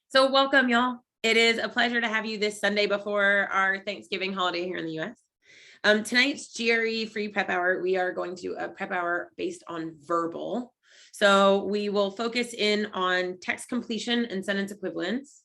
So welcome, y'all. It is a pleasure to have you this Sunday before our Thanksgiving holiday here in the US. Tonight's GRE free prep hour, we are going to do a prep hour based on verbal. So we will focus in on text completion and sentence equivalence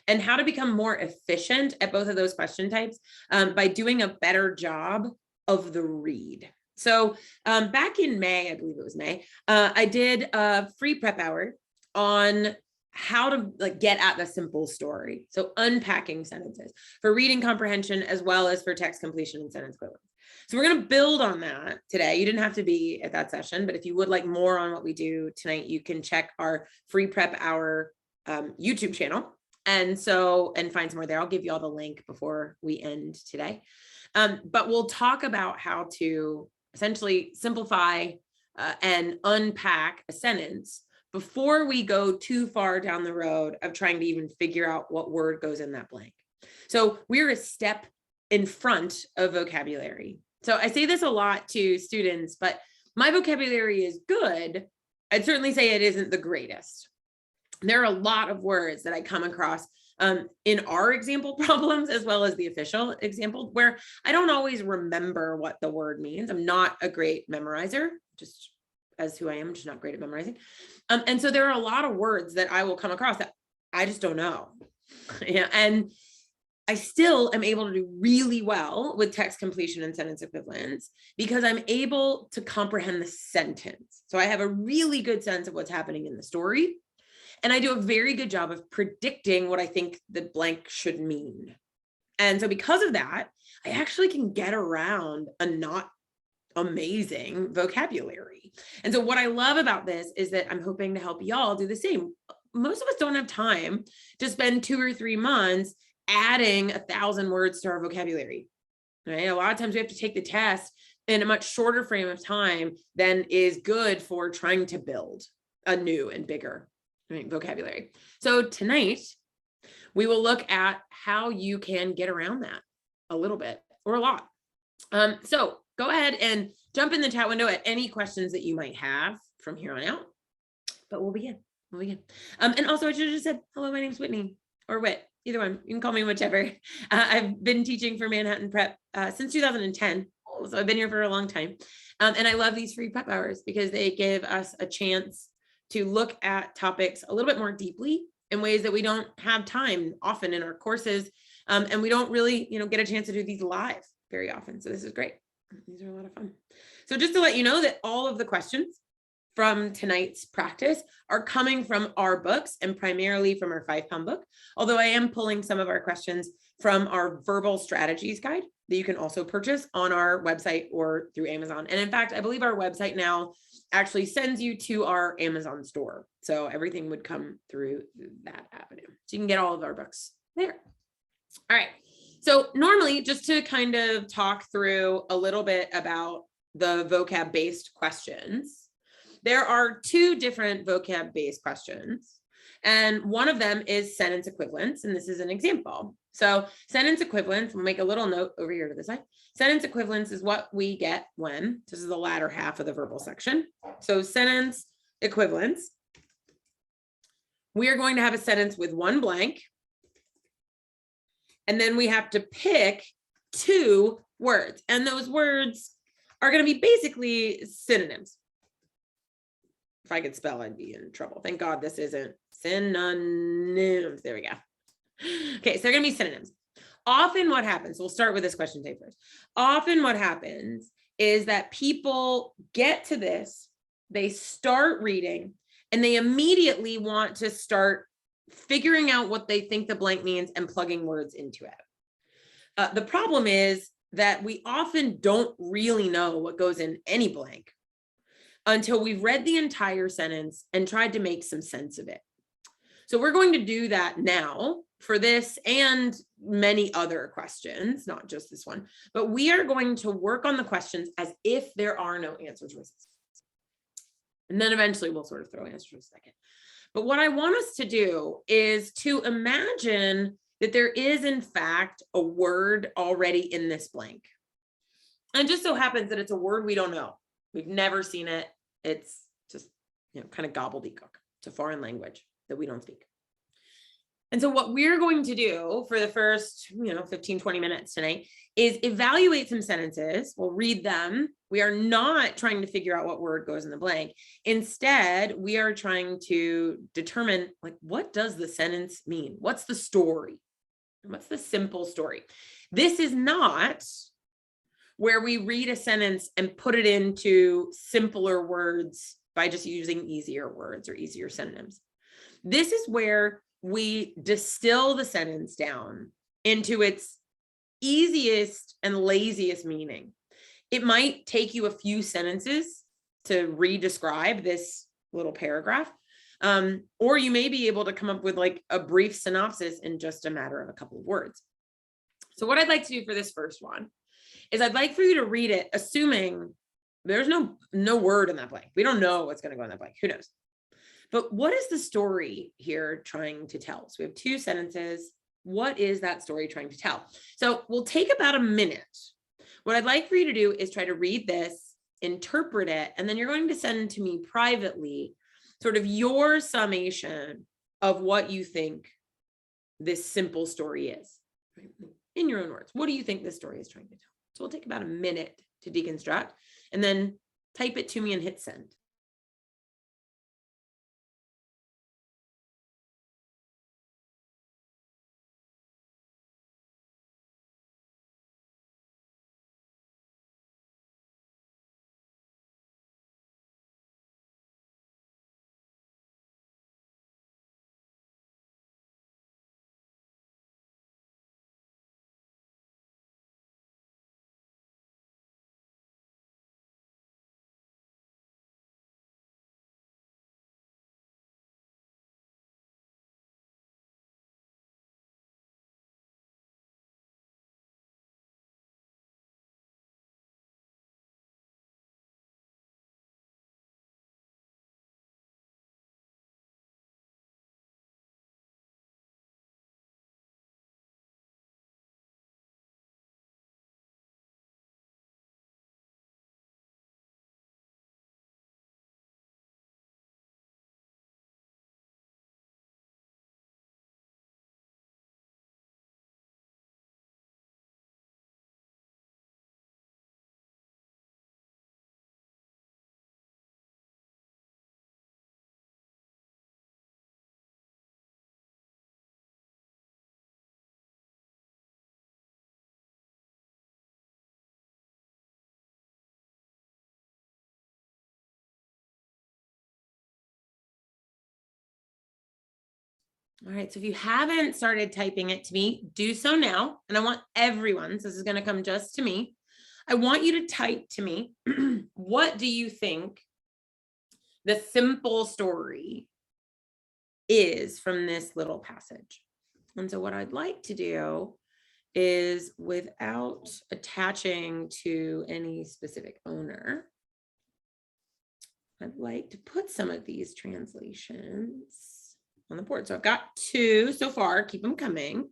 and how to become more efficient at both of those question types by doing a better job of the read. So back in May, I believe it was May, I did a free prep hour on how to get at the simple story. So unpacking sentences for reading comprehension as well as for text completion and sentence equivalence. So we're going to build on that today. You didn't have to be at that session, but if you would like more on what we do tonight, you can check our free prep hour YouTube channel and find some more there. I'll give you all the link before we end today. But we'll talk about how to essentially simplify and unpack a sentence before we go too far down the road of trying to even figure out what word goes in that blank. So we're a step in front of vocabulary. So I say this a lot to students, but my vocabulary is good. I'd certainly say it isn't the greatest. There are a lot of words that I come across in our example problems as well as the official example where I don't always remember what the word means. I'm not a great memorizer, just as who I am, just not great at memorizing. And so there are a lot of words that I will come across that I just don't know. Yeah, and I still am able to do really well with text completion and sentence equivalence because I'm able to comprehend the sentence. So I have a really good sense of what's happening in the story. And I do a very good job of predicting what I think the blank should mean. And so because of that, I actually can get around a not amazing vocabulary. And so what I love about this is that I'm hoping to help y'all do the same. Most of us don't have time to spend 2 or 3 months adding 1,000 words to our vocabulary, right? A lot of times we have to take the test in a much shorter frame of time than is good for trying to build a new and bigger vocabulary. So tonight, we will look at how you can get around that a little bit or a lot. So go ahead and jump in the chat window at any questions that you might have from here on out, but we'll begin. And also I should have just said, hello, my name's Whitney or Whit, either one. You can call me whichever. I've been teaching for Manhattan Prep since 2010. So I've been here for a long time. And I love these free prep hours because they give us a chance to look at topics a little bit more deeply in ways that we don't have time often in our courses. And we don't really, get a chance to do these live very often. So this is great. These are a lot of fun. So just to let you know that all of the questions from tonight's practice are coming from our books and primarily from our 5-pound book. Although I am pulling some of our questions from our verbal strategies guide that you can also purchase on our website or through Amazon. And in fact, I believe our website now actually sends you to our Amazon store. So everything would come through that avenue. So you can get all of our books there. All right. So normally, just to kind of talk through a little bit about the vocab-based questions, there are 2 different vocab-based questions. And one of them is sentence equivalence. And this is an example. So sentence equivalence, we'll make a little note over here to the side. Sentence equivalence is what we get when, this is the latter half of the verbal section. So sentence equivalence, we are going to have a sentence with 1 blank. And then we have to pick 2 words. And those words are going to be basically synonyms. If I could spell, I'd be in trouble. Thank God this isn't synonyms. There we go. Okay, so they're going to be synonyms. Often what happens, we'll start with this question tape first. Often what happens is that people get to this, they start reading, and they immediately want to start figuring out what they think the blank means and plugging words into it. The problem is that we often don't really know what goes in any blank until we've read the entire sentence and tried to make some sense of it. So we're going to do that now for this and many other questions, not just this one, but we are going to work on the questions as if there are no answer choices. And then eventually we'll sort of throw answers in a second. But what I want us to do is to imagine that there is in fact a word already in this blank. And it just so happens that it's a word we don't know. We've never seen it. It's just, kind of gobbledygook. It's a foreign language. that we don't speak. And so what we're going to do for the first, 15, 20 minutes tonight is evaluate some sentences. We'll read them. We are not trying to figure out what word goes in the blank. Instead, we are trying to determine, like, what does the sentence mean? What's the story? What's the simple story? This is not where we read a sentence and put it into simpler words by just using easier words or easier synonyms. This is where we distill the sentence down into its easiest and laziest meaning. It might take you a few sentences to re-describe this little paragraph, or you may be able to come up with like a brief synopsis in just a matter of a couple of words. So what I'd like to do for this first one is I'd like for you to read it, assuming there's no word in that blank. We don't know what's going to go in that blank. Who knows? But what is the story here trying to tell? So we have two sentences. What is that story trying to tell? So we'll take about a minute. What I'd like for you to do is try to read this, interpret it, and then you're going to send to me privately sort of your summation of what you think this simple story is. In your own words, what do you think this story is trying to tell? So we'll take about a minute to deconstruct and then type it to me and hit send. All right, so if you haven't started typing it to me, do so now. And I want everyone, so this is going to come just to me. I want you to type to me, what do you think the simple story is from this little passage? And so what I'd like to do is, without attaching to any specific owner, I'd like to put some of these translations on the board. So I've got two so far, keep them coming.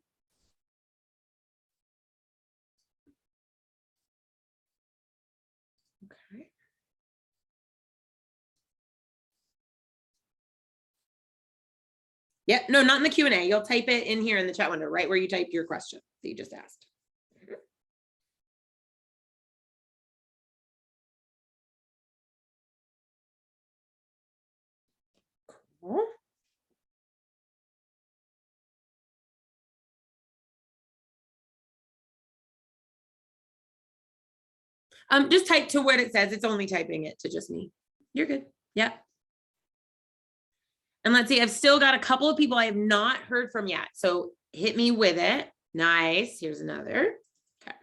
Okay. Yeah, no, not in the Q&A. You'll type it in here in the chat window, right where you typed your question that you just asked. Cool. Just type to what it says. It's only typing it to just me. You're good. Yeah. And let's see, I've still got a couple of people I have not heard from yet. So hit me with it. Nice. Here's another. Okay.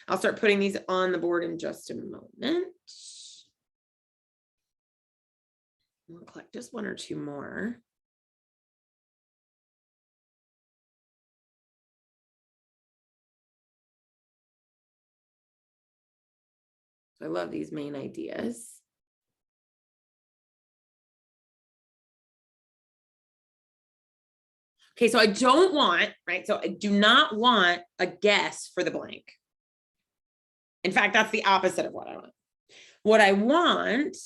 I'll start putting these on the board in just a moment. We'll collect just one or two more. I love these main ideas. Okay, so I don't want, right? So I do not want a guess for the blank. In fact, that's the opposite of what I want. What I want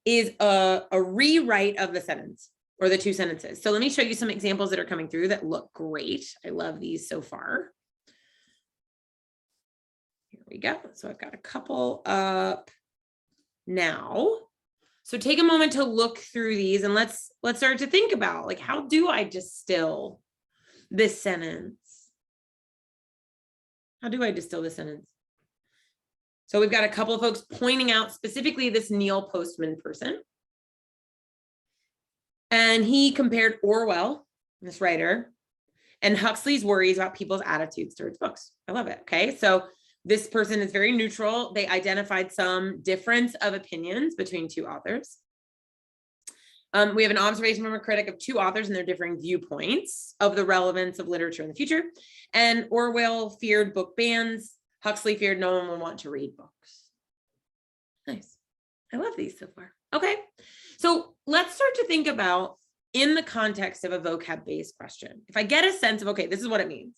is a rewrite of the sentence. or the two sentences. So let me show you some examples that are coming through that look great. I love these so far. Here we go. So I've got a couple up now. So take a moment to look through these and let's start to think about, like, how do I distill this sentence? How do I distill this sentence? So we've got a couple of folks pointing out specifically this Neil Postman person. And he compared Orwell, this writer, and Huxley's worries about people's attitudes towards books. I love it. Okay. So this person is very neutral. They identified some difference of opinions between two authors. We have an observation from a critic of two authors and their differing viewpoints of the relevance of literature in the future. And Orwell feared book bans. Huxley feared no one would want to read books. Nice. I love these so far. Okay. So let's start to think about, in the context of a vocab-based question, if I get a sense of, okay, this is what it means.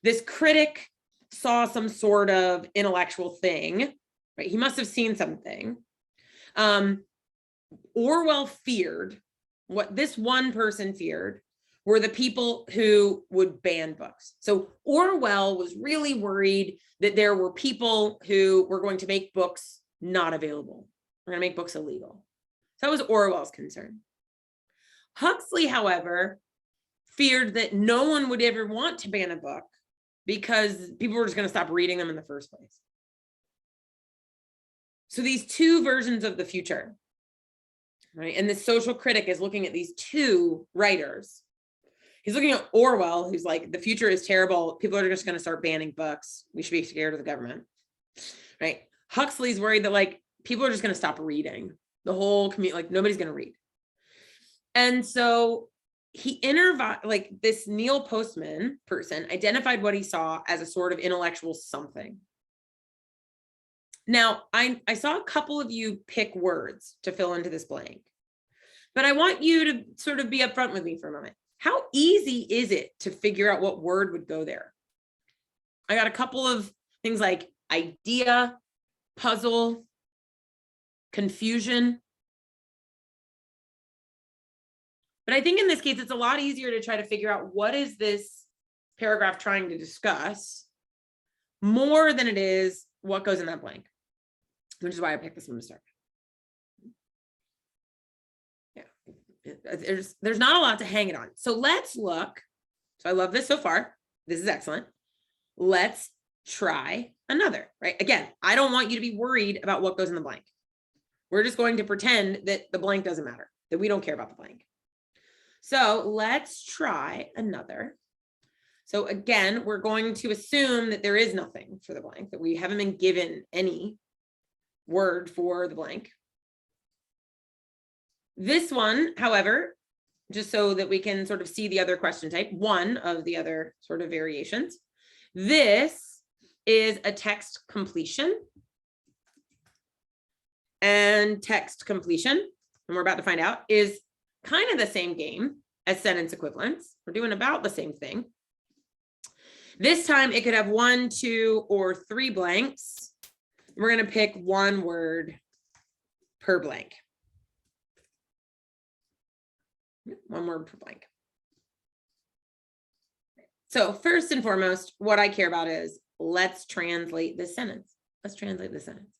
This critic saw some sort of intellectual thing, right? He must have seen something. Orwell feared, what this one person feared were the people who would ban books. So Orwell was really worried that there were people who were going to make books not available. We're going to make books illegal. So that was Orwell's concern. Huxley, however, feared that no one would ever want to ban a book because people were just going to stop reading them in the first place. So these two versions of the future, right? And the social critic is looking at these two writers. He's looking at Orwell, who's like, the future is terrible. People are just going to start banning books. We should be scared of the government, right? Huxley's worried that, like, people are just going to stop reading. The whole community, like, nobody's going to read. And so he like, this Neil Postman person identified what he saw as a sort of intellectual something. Now, I saw a couple of you pick words to fill into this blank, but I want you to sort of be upfront with me for a moment. How easy is it to figure out what word would go there? I got a couple of things like idea, puzzle, confusion. But I think in this case, it's a lot easier to try to figure out what is this paragraph trying to discuss more than it is what goes in that blank, which is why I picked this one to start. Yeah, there's not a lot to hang it on. So let's look. So I love this so far. This is excellent. Let's try another, right? Again, I don't want you to be worried about what goes in the blank. We're just going to pretend that the blank doesn't matter, that we don't care about the blank. So let's try another. So again, we're going to assume that there is nothing for the blank, that we haven't been given any word for the blank. This one, however, just so that we can sort of see the other question type, one of the other sort of variations, this is a text completion. And text completion, and we're about to find out, is kind of the same game as sentence equivalence. We're doing about the same thing. This time it could have 1, 2, or 3 blanks. We're going to pick one word per blank. One word per blank. So first and foremost, what I care about is, let's translate this sentence. Let's translate this sentence.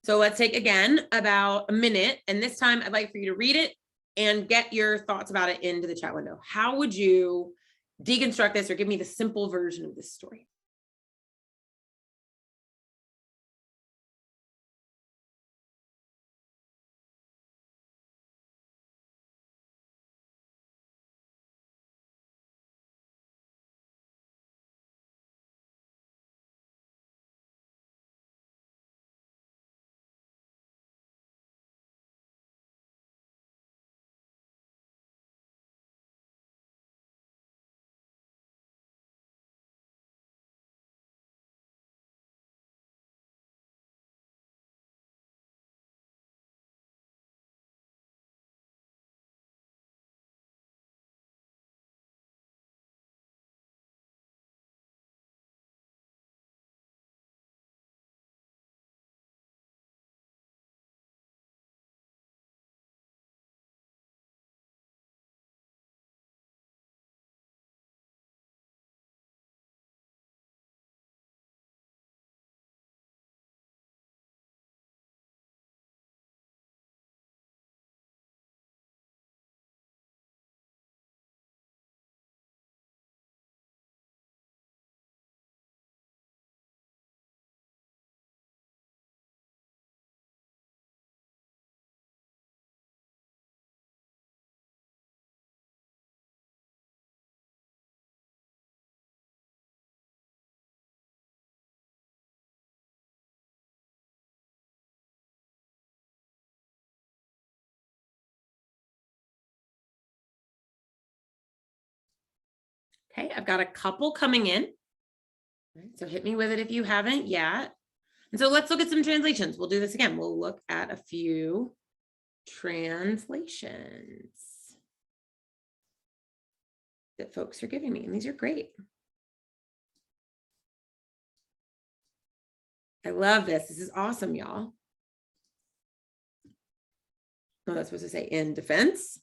So let's take, again, about a minute. And this time I'd like for you to read it and get your thoughts about it into the chat window. How would you deconstruct this or give me the simple version of this story? Okay, I've got a couple coming in. So hit me with it if you haven't yet. And so let's look at some translations. We'll do this again. We'll look at a few translations that folks are giving me, and these are great. I love this. This is awesome, y'all. Oh, that's supposed to say in defense.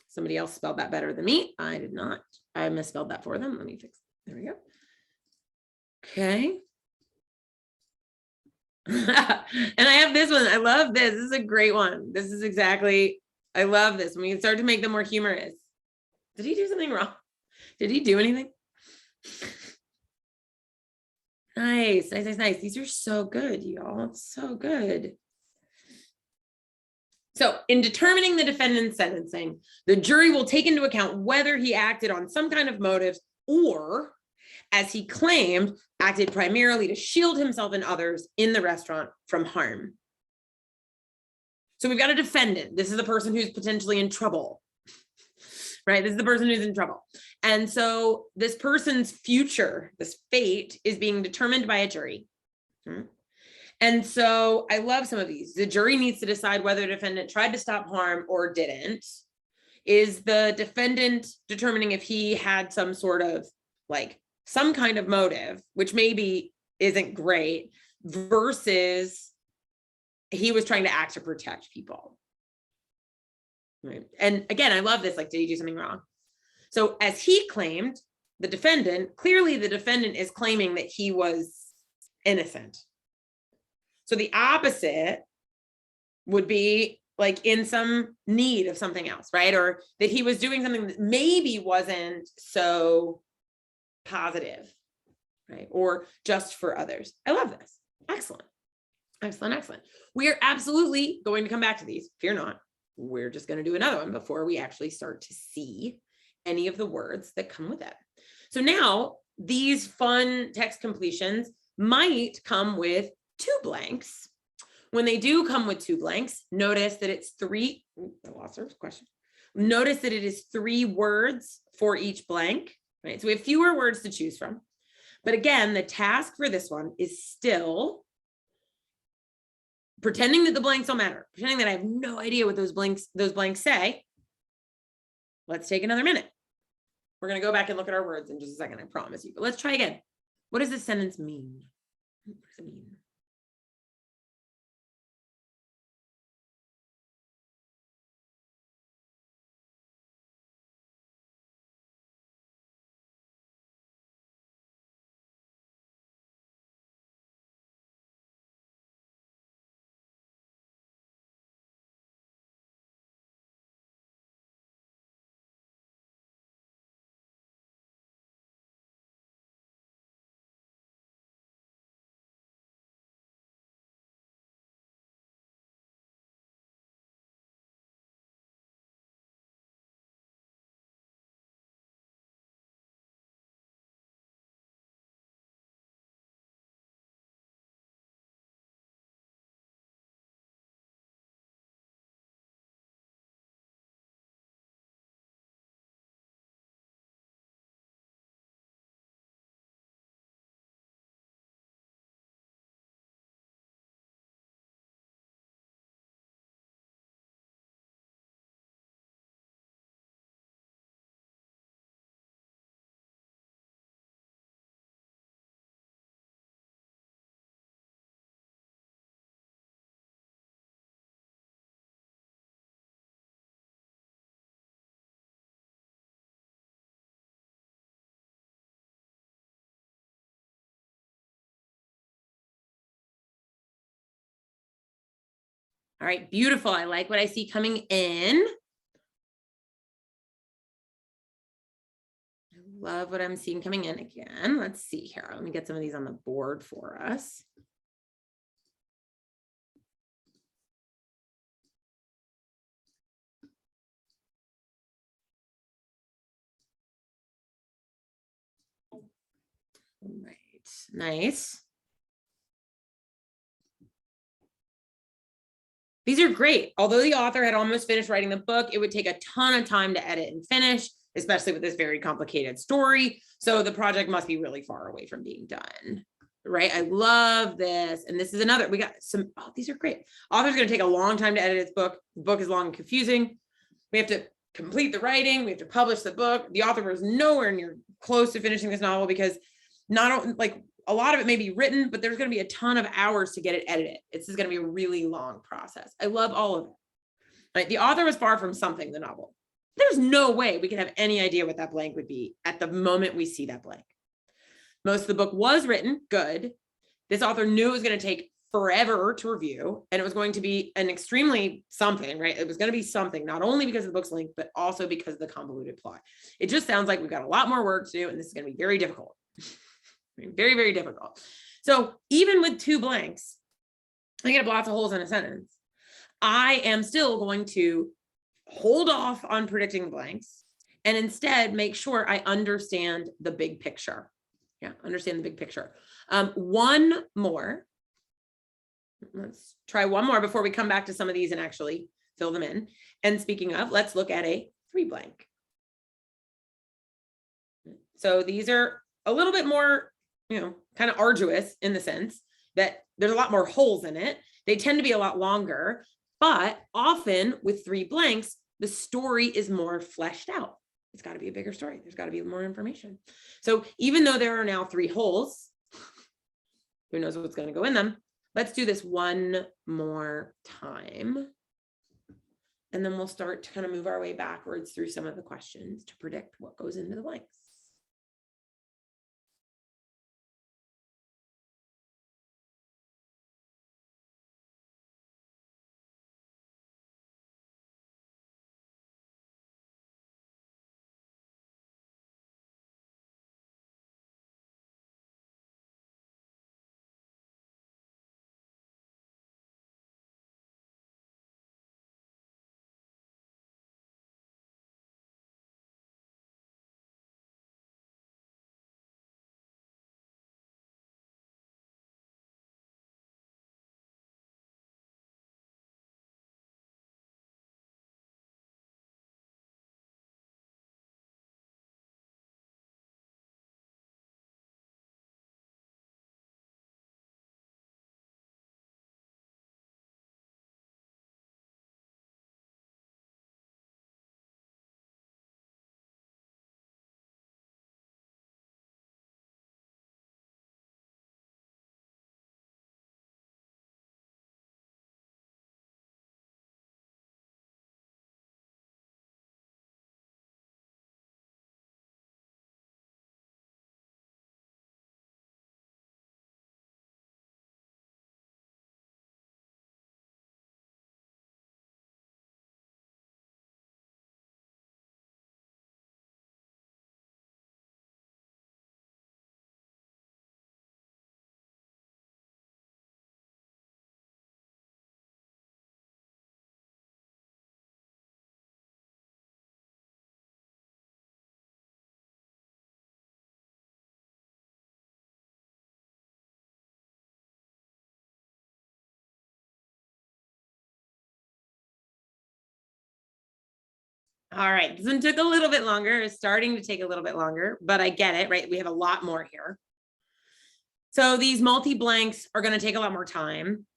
Somebody else spelled that better than me. I did not. I misspelled that for them. Let me fix it. There we go. Okay. And I have this one. I love this. This is a great one. This is exactly, I love this. When we can start to make them more humorous. Did he do something wrong? Did he do anything? Nice, nice, nice, nice. These are so good, y'all. It's so good. So in determining the defendant's sentencing, the jury will take into account whether he acted on some kind of motives or, as he claimed, acted primarily to shield himself and others in the restaurant from harm. So we've got a defendant. This is the person who's potentially in trouble, right? This is the person who's in trouble. And so this person's future, this fate, is being determined by a jury. And so I love some of these. The jury needs to decide whether the defendant tried to stop harm or didn't. Is the defendant determining if he had some sort of like some kind of motive, which maybe isn't great, versus he was trying to act to protect people. Right. And again, I love this. Like, did he do something wrong? So as he claimed, the defendant, clearly the defendant is claiming that he was innocent. So the opposite would be like in some need of something else, right? Or that he was doing something that maybe wasn't so positive, right? Or just for others. I love this. Excellent. Excellent, excellent. We are absolutely going to come back to these. Fear not. We're just going to do another one before we actually start to see any of the words that come with it. So now these fun text completions might come with 2 blanks. When they do come with 2 blanks, notice that it's 3. I lost our question. Notice that it is 3 words for each blank, right? So we have fewer words to choose from. But again, the task for this one is still pretending that the blanks don't matter, pretending that I have no idea what those blanks say. Let's take another minute. We're going to go back and look at our words in just a second, I promise you. But let's try again. What does this sentence mean? What does it mean? All right, beautiful. I like what I see coming in. I love what I'm seeing coming in again. Let's see here. Let me get some of these on the board for us. All right, nice. These are great. Although the author had almost finished writing the book, it would take a ton of time to edit and finish. especially with this very complicated story. So the project must be really far away from being done. Right? I love this. And this is another, we got some, oh, these are great. Author's going to take a long time to edit his book. The book is long and confusing. We have to complete the writing. We have to publish the book. The author was nowhere near close to finishing this novel because not like a lot of it may be written, but there's going to be a ton of hours to get it edited. This is going to be a really long process. I love all of it. Right? The author was far from something, the novel. There's no way we could have any idea what that blank would be at the moment we see that blank. Most of the book was written, good. This author knew it was going to take forever to review, and it was going to be an extremely something, right? It was going to be something, not only because of the book's length, but also because of the convoluted plot. It just sounds like we've got a lot more work to do, and this is going to be very difficult. Very, very difficult. So even with 2 blanks, I get lots of holes in a sentence. I am still going to hold off on predicting the blanks and instead make sure I understand the big picture. Yeah, understand the big picture. One more. Let's try one more before we come back to some of these and actually fill them in. And speaking of, let's look at a 3 blank. So these are a little bit more, kind of arduous in the sense that there's a lot more holes in it. They tend to be a lot longer, but often with 3 blanks, the story is more fleshed out. It's got to be a bigger story. There's got to be more information. So even though there are now 3 holes, who knows what's going to go in them? Let's do this one more time. And then we'll start to kind of move our way backwards through some of the questions to predict what goes into the blanks. All right, this one took a little bit longer. It's starting to take a little bit longer, but I get it, right? We have a lot more here. So these multi-blanks are going to take a lot more time.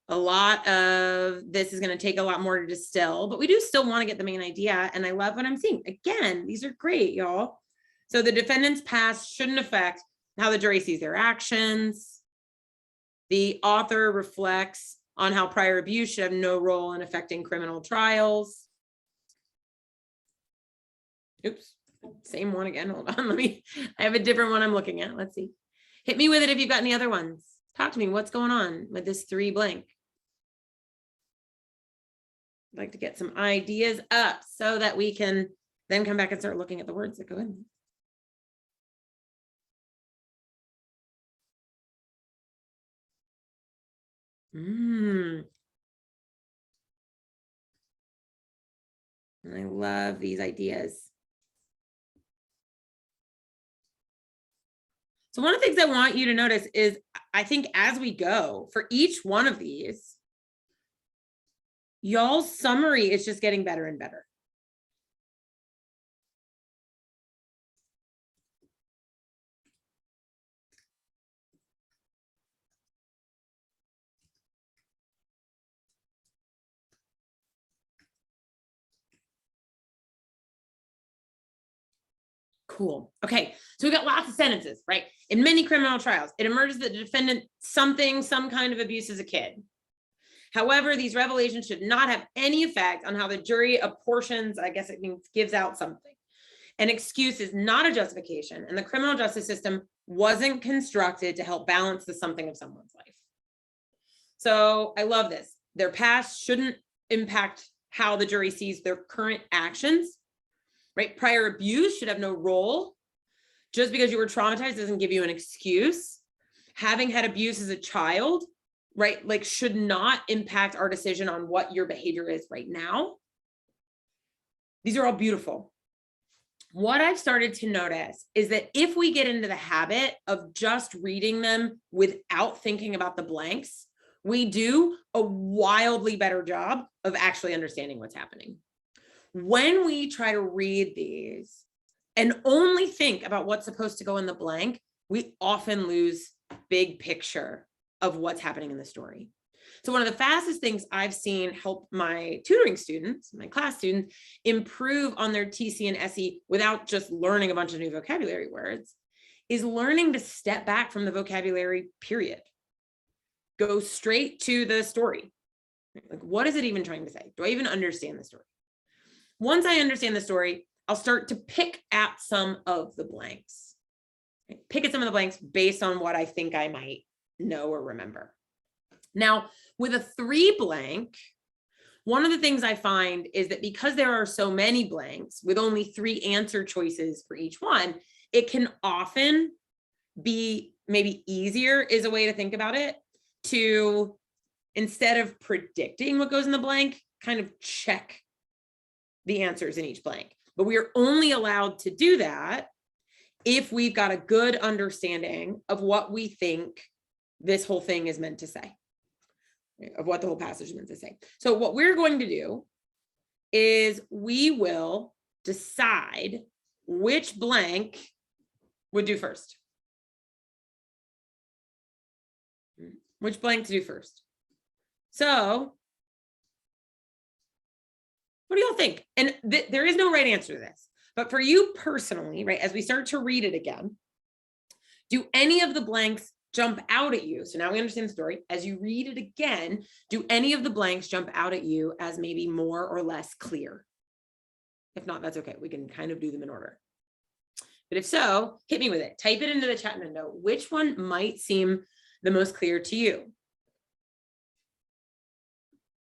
A lot of this is going to take a lot more to distill, but we do still want to get the main idea. And I love what I'm seeing. Again, these are great, y'all. So the defendant's past shouldn't affect how the jury sees their actions. The author reflects on how prior abuse should have no role in affecting criminal trials. Oops, same one again. Hold on, I have a different one I'm looking at. Let's see. Hit me with it if you've got any other ones. Talk to me. What's going on with this 3 blank? I'd like to get some ideas up so that we can then come back and start looking at the words that go in. I love these ideas. So one of the things I want you to notice is, I think as we go for each one of these, y'all's summary is just getting better and better. Cool. Okay, so we got lots of sentences, right? In many criminal trials, it emerges that the defendant some kind of abuse as a kid. However, these revelations should not have any effect on how the jury apportions, I guess it means gives out something. An excuse is not a justification, and the criminal justice system wasn't constructed to help balance the something of someone's life. So I love this. Their past shouldn't impact how the jury sees their current actions, right? Prior abuse should have no role. Just because you were traumatized doesn't give you an excuse. Having had abuse as a child, right, like should not impact our decision on what your behavior is right now. These are all beautiful. What I've started to notice is that if we get into the habit of just reading them without thinking about the blanks, we do a wildly better job of actually understanding what's happening. When we try to read these and only think about what's supposed to go in the blank, we often lose big picture of what's happening in the story. So one of the fastest things I've seen help my tutoring students, my class students, improve on their TC and SE without just learning a bunch of new vocabulary words is learning to step back from the vocabulary period. Go straight to the story. Like, what is it even trying to say? Do I even understand the story? Once I understand the story, I'll start to pick at some of the blanks. Pick at some of the blanks based on what I think I might know or remember. Now, with a 3 blank, one of the things I find is that because there are so many blanks with only 3 answer choices for each one, it can often be maybe easier is a way to think about it, to instead of predicting what goes in the blank, kind of check the answers in each blank. But we are only allowed to do that if we've got a good understanding of what we think this whole thing is meant to say, of what the whole passage is meant to say. So what we're going to do is we will decide which blank would do first. Which blank to do first. So what do y'all think? And there is no right answer to this, but for you personally, right, as we start to read it again, do any of the blanks jump out at you? So now we understand the story. As you read it again, do any of the blanks jump out at you as maybe more or less clear? If not, that's okay. We can kind of do them in order. But if so, hit me with it. Type it into the chat window. Which one might seem the most clear to you?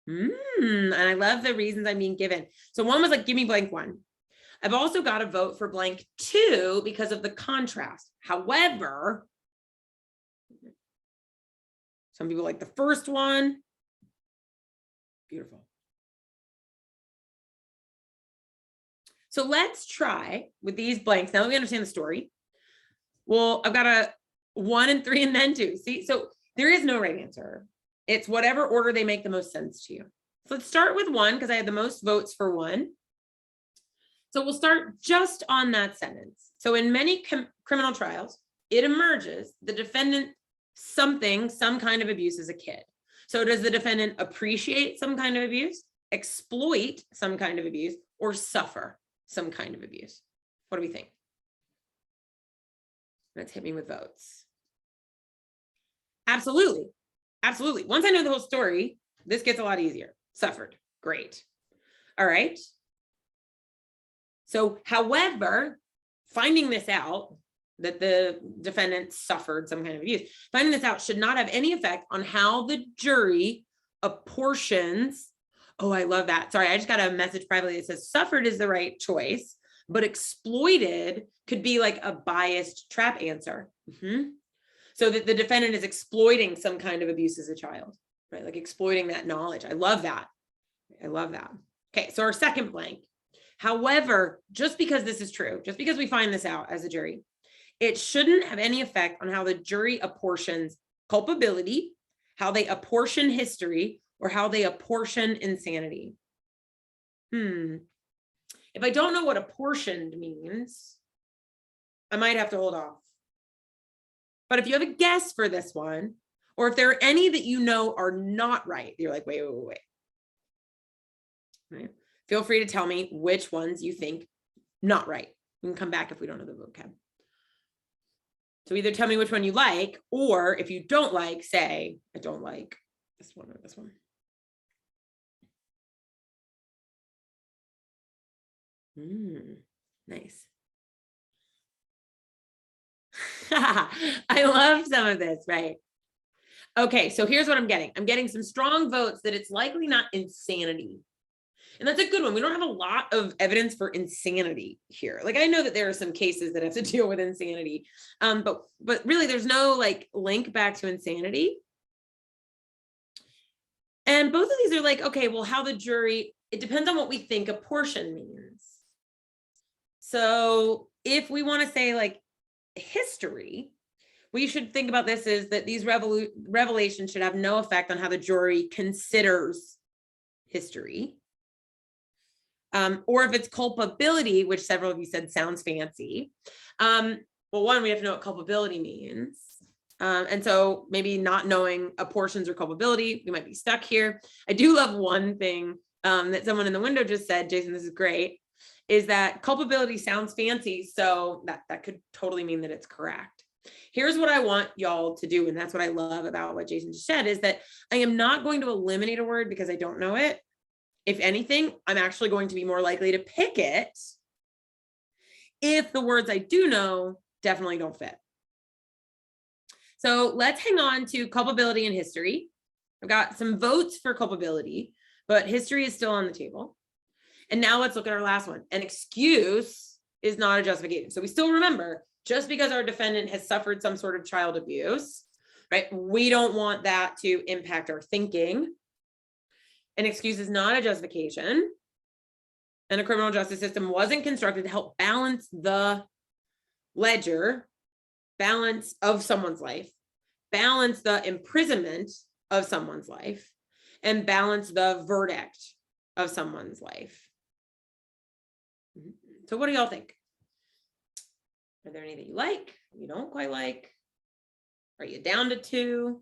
And I love the reasons I'm being given. So one was like, give me blank 1. I've also got to vote for blank 2 because of the contrast. However, some people like the first one. Beautiful. So let's try with these blanks. Now that we understand the story. Well, I've got a 1 and 3 and then 2. See, so there is no right answer. It's whatever order they make the most sense to you. So let's start with 1 because I had the most votes for 1. So we'll start just on that sentence. So in many criminal trials, it emerges the defendant some kind of abuse as a kid. So does the defendant appreciate some kind of abuse, exploit some kind of abuse, or suffer some kind of abuse? What do we think? Let's hit me with votes. Absolutely. Absolutely. Once I know the whole story, this gets a lot easier. Suffered. Great. All right. So, however, finding this out, that the defendant suffered some kind of abuse, finding this out should not have any effect on how the jury apportions. Oh, I love that. Sorry, I just got a message privately that says suffered is the right choice, but exploited could be like a biased trap answer. So that the defendant is exploiting some kind of abuse as a child, right? Like exploiting that knowledge. I love that. I love that. Okay, so our second blank. However, just because this is true, just because we find this out as a jury, it shouldn't have any effect on how the jury apportions culpability, how they apportion history, or how they apportion insanity. If I don't know what apportioned means, I might have to hold off. But if you have a guess for this one, or if there are any that you know are not right, you're like, wait. Right? Feel free to tell me which ones you think not right. We can come back if we don't know the vocab. So either tell me which one you like, or if you don't like, say, I don't like this one or this one. Nice. I love some of this, right? Okay, so here's what I'm getting. I'm getting some strong votes that it's likely not insanity. And that's a good one. We don't have a lot of evidence for insanity here. Like, I know that there are some cases that have to deal with insanity, but really there's no like link back to insanity. And both of these are like, okay, well, how the jury, it depends on what we think apportion means. So if we want to say like history, we should think about this is that these revelations should have no effect on how the jury considers history. Or if it's culpability, which several of you said sounds fancy. Well, one, we have to know what culpability means. And so maybe not knowing apportions or culpability, we might be stuck here. I do love one thing that someone in the window just said, Jason, this is great, is that culpability sounds fancy. So that could totally mean that it's correct. Here's what I want y'all to do. And that's what I love about what Jason just said, is that I am not going to eliminate a word because I don't know it. If anything, I'm actually going to be more likely to pick it if the words I do know definitely don't fit. So let's hang on to culpability and history. I've got some votes for culpability, but history is still on the table. And now let's look at our last one. An excuse is not a justification. So we still remember, just because our defendant has suffered some sort of child abuse, right? We don't want that to impact our thinking. An excuse is not a justification. And a criminal justice system wasn't constructed to help balance the ledger, balance of someone's life, balance the imprisonment of someone's life, and balance the verdict of someone's life. So what do y'all think? Are there any that you like, you don't quite like? Are you down to two?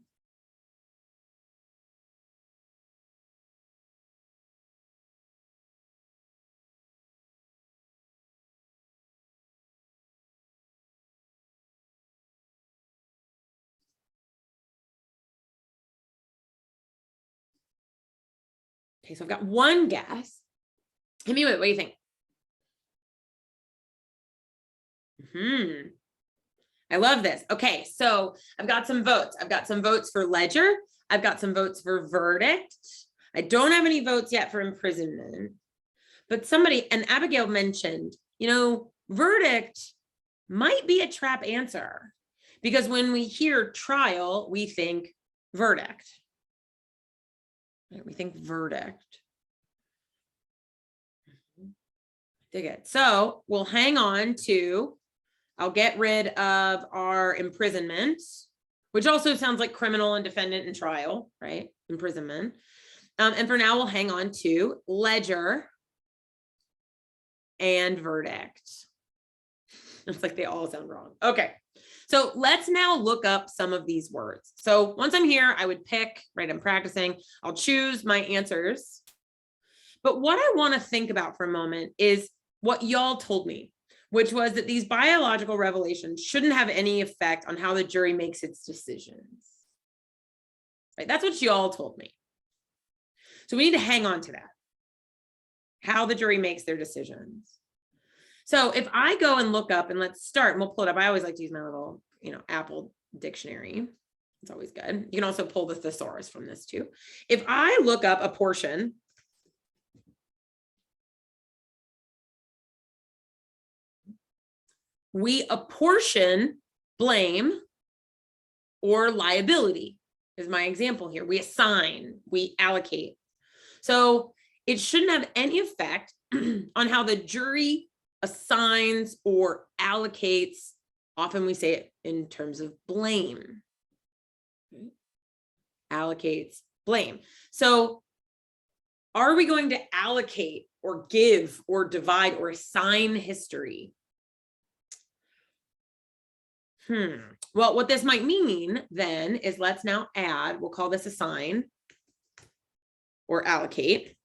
Okay, so I've got one guess. Hit me with it. What do you think? I love this. Okay, so I've got some votes. I've got some votes for ledger. I've got some votes for verdict. I don't have any votes yet for imprisonment. But somebody, and Abigail mentioned, you know, verdict might be a trap answer, because when we hear trial, we think verdict. We think verdict. Dig it. So we'll hang on to, I'll get rid of our imprisonment, which also sounds like criminal and defendant and trial, right? Imprisonment. And for now, we'll hang on to ledger and verdict. It's like they all sound wrong. Okay. So let's now look up some of these words. So once I'm here, I would pick, right? I'm practicing. I'll choose my answers. But what I want to think about for a moment is what y'all told me, which was that these biological revelations shouldn't have any effect on how the jury makes its decisions. Right? That's what y'all told me. So we need to hang on to that. How the jury makes their decisions. So if I go and look up, and let's start, and we'll pull it up. I always like to use my little, Apple dictionary. It's always good. You can also pull the thesaurus from this too. If I look up apportion, we apportion blame or liability is my example here. We assign, we allocate. So it shouldn't have any effect on how the jury assigns or allocates. Often we say it in terms of blame. Allocates blame. So are we going to allocate or give or divide or assign history? Well, what this might mean then is, let's now add, we'll call this assign or allocate.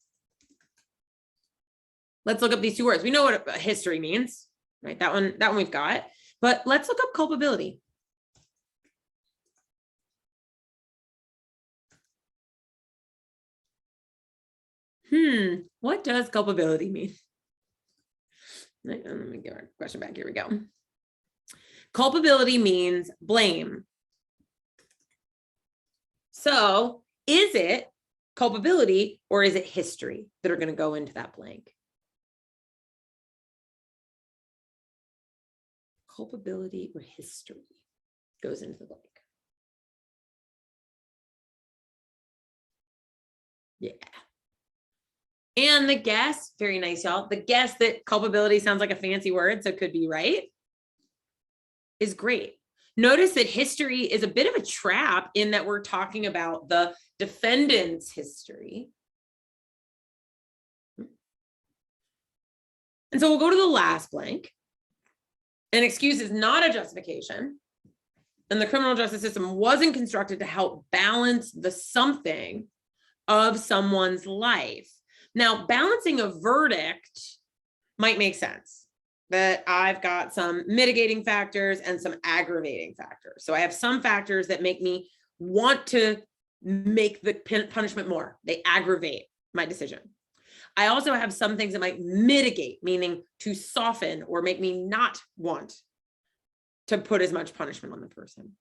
Let's look up these two words. We know what history means. right? That one we've got. But let's look up culpability. What does culpability mean? Let me get our question back. Here we go. Culpability means blame. So is it culpability or is it history that are going to go into that blank? Culpability or history goes into the blank. Yeah. And the guess, very nice, y'all. The guess that culpability sounds like a fancy word, so it could be right, is great. Notice that history is a bit of a trap in that we're talking about the defendant's history. And so we'll go to the last blank. An excuse is not a justification. And the criminal justice system wasn't constructed to help balance the something of someone's life. Now, balancing a verdict might make sense, that I've got some mitigating factors and some aggravating factors. So I have some factors that make me want to make the punishment more. They aggravate my decision. I also have some things that might mitigate, meaning to soften or make me not want to put as much punishment on the person.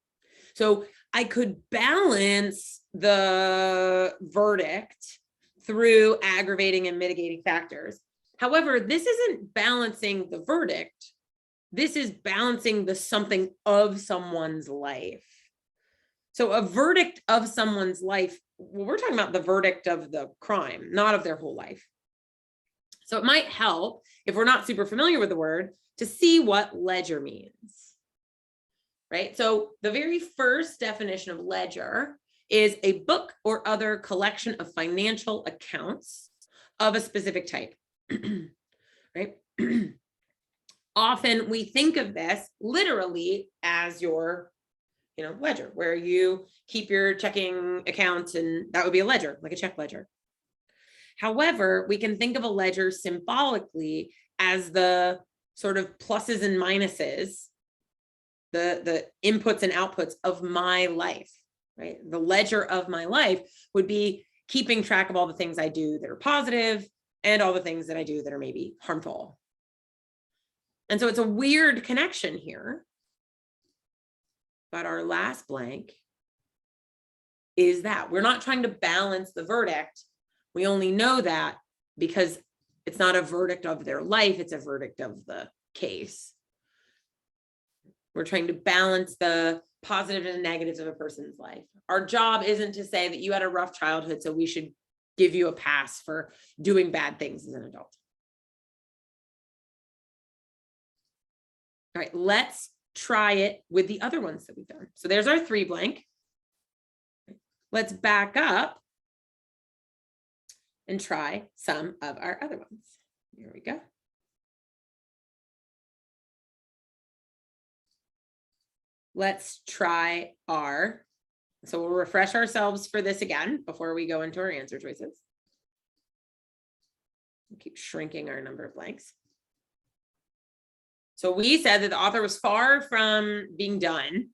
So I could balance the verdict through aggravating and mitigating factors. However, this isn't balancing the verdict. This is balancing the something of someone's life. So a verdict of someone's life, well, we're talking about the verdict of the crime, not of their whole life. So it might help, if we're not super familiar with the word, to see what ledger means, right? So the very first definition of ledger is a book or other collection of financial accounts of a specific type, right? Often we think of this literally as your, ledger, where you keep your checking accounts, and that would be a ledger, like a check ledger. However, we can think of a ledger symbolically as the sort of pluses and minuses, the inputs and outputs of my life, right? The ledger of my life would be keeping track of all the things I do that are positive and all the things that I do that are maybe harmful. And so it's a weird connection here. But our last blank is that we're not trying to balance the verdict. We only know that because it's not a verdict of their life, it's a verdict of the case. We're trying to balance the positives and negatives of a person's life. Our job isn't to say that you had a rough childhood, so we should give you a pass for doing bad things as an adult. All right, let's try it with the other ones that we've done. So there's our 3 blank. Let's back up and try some of our other ones. Here we go. Let's try so we'll refresh ourselves for this again before we go into our answer choices. We'll keep shrinking our number of blanks. So we said that the author was far from being done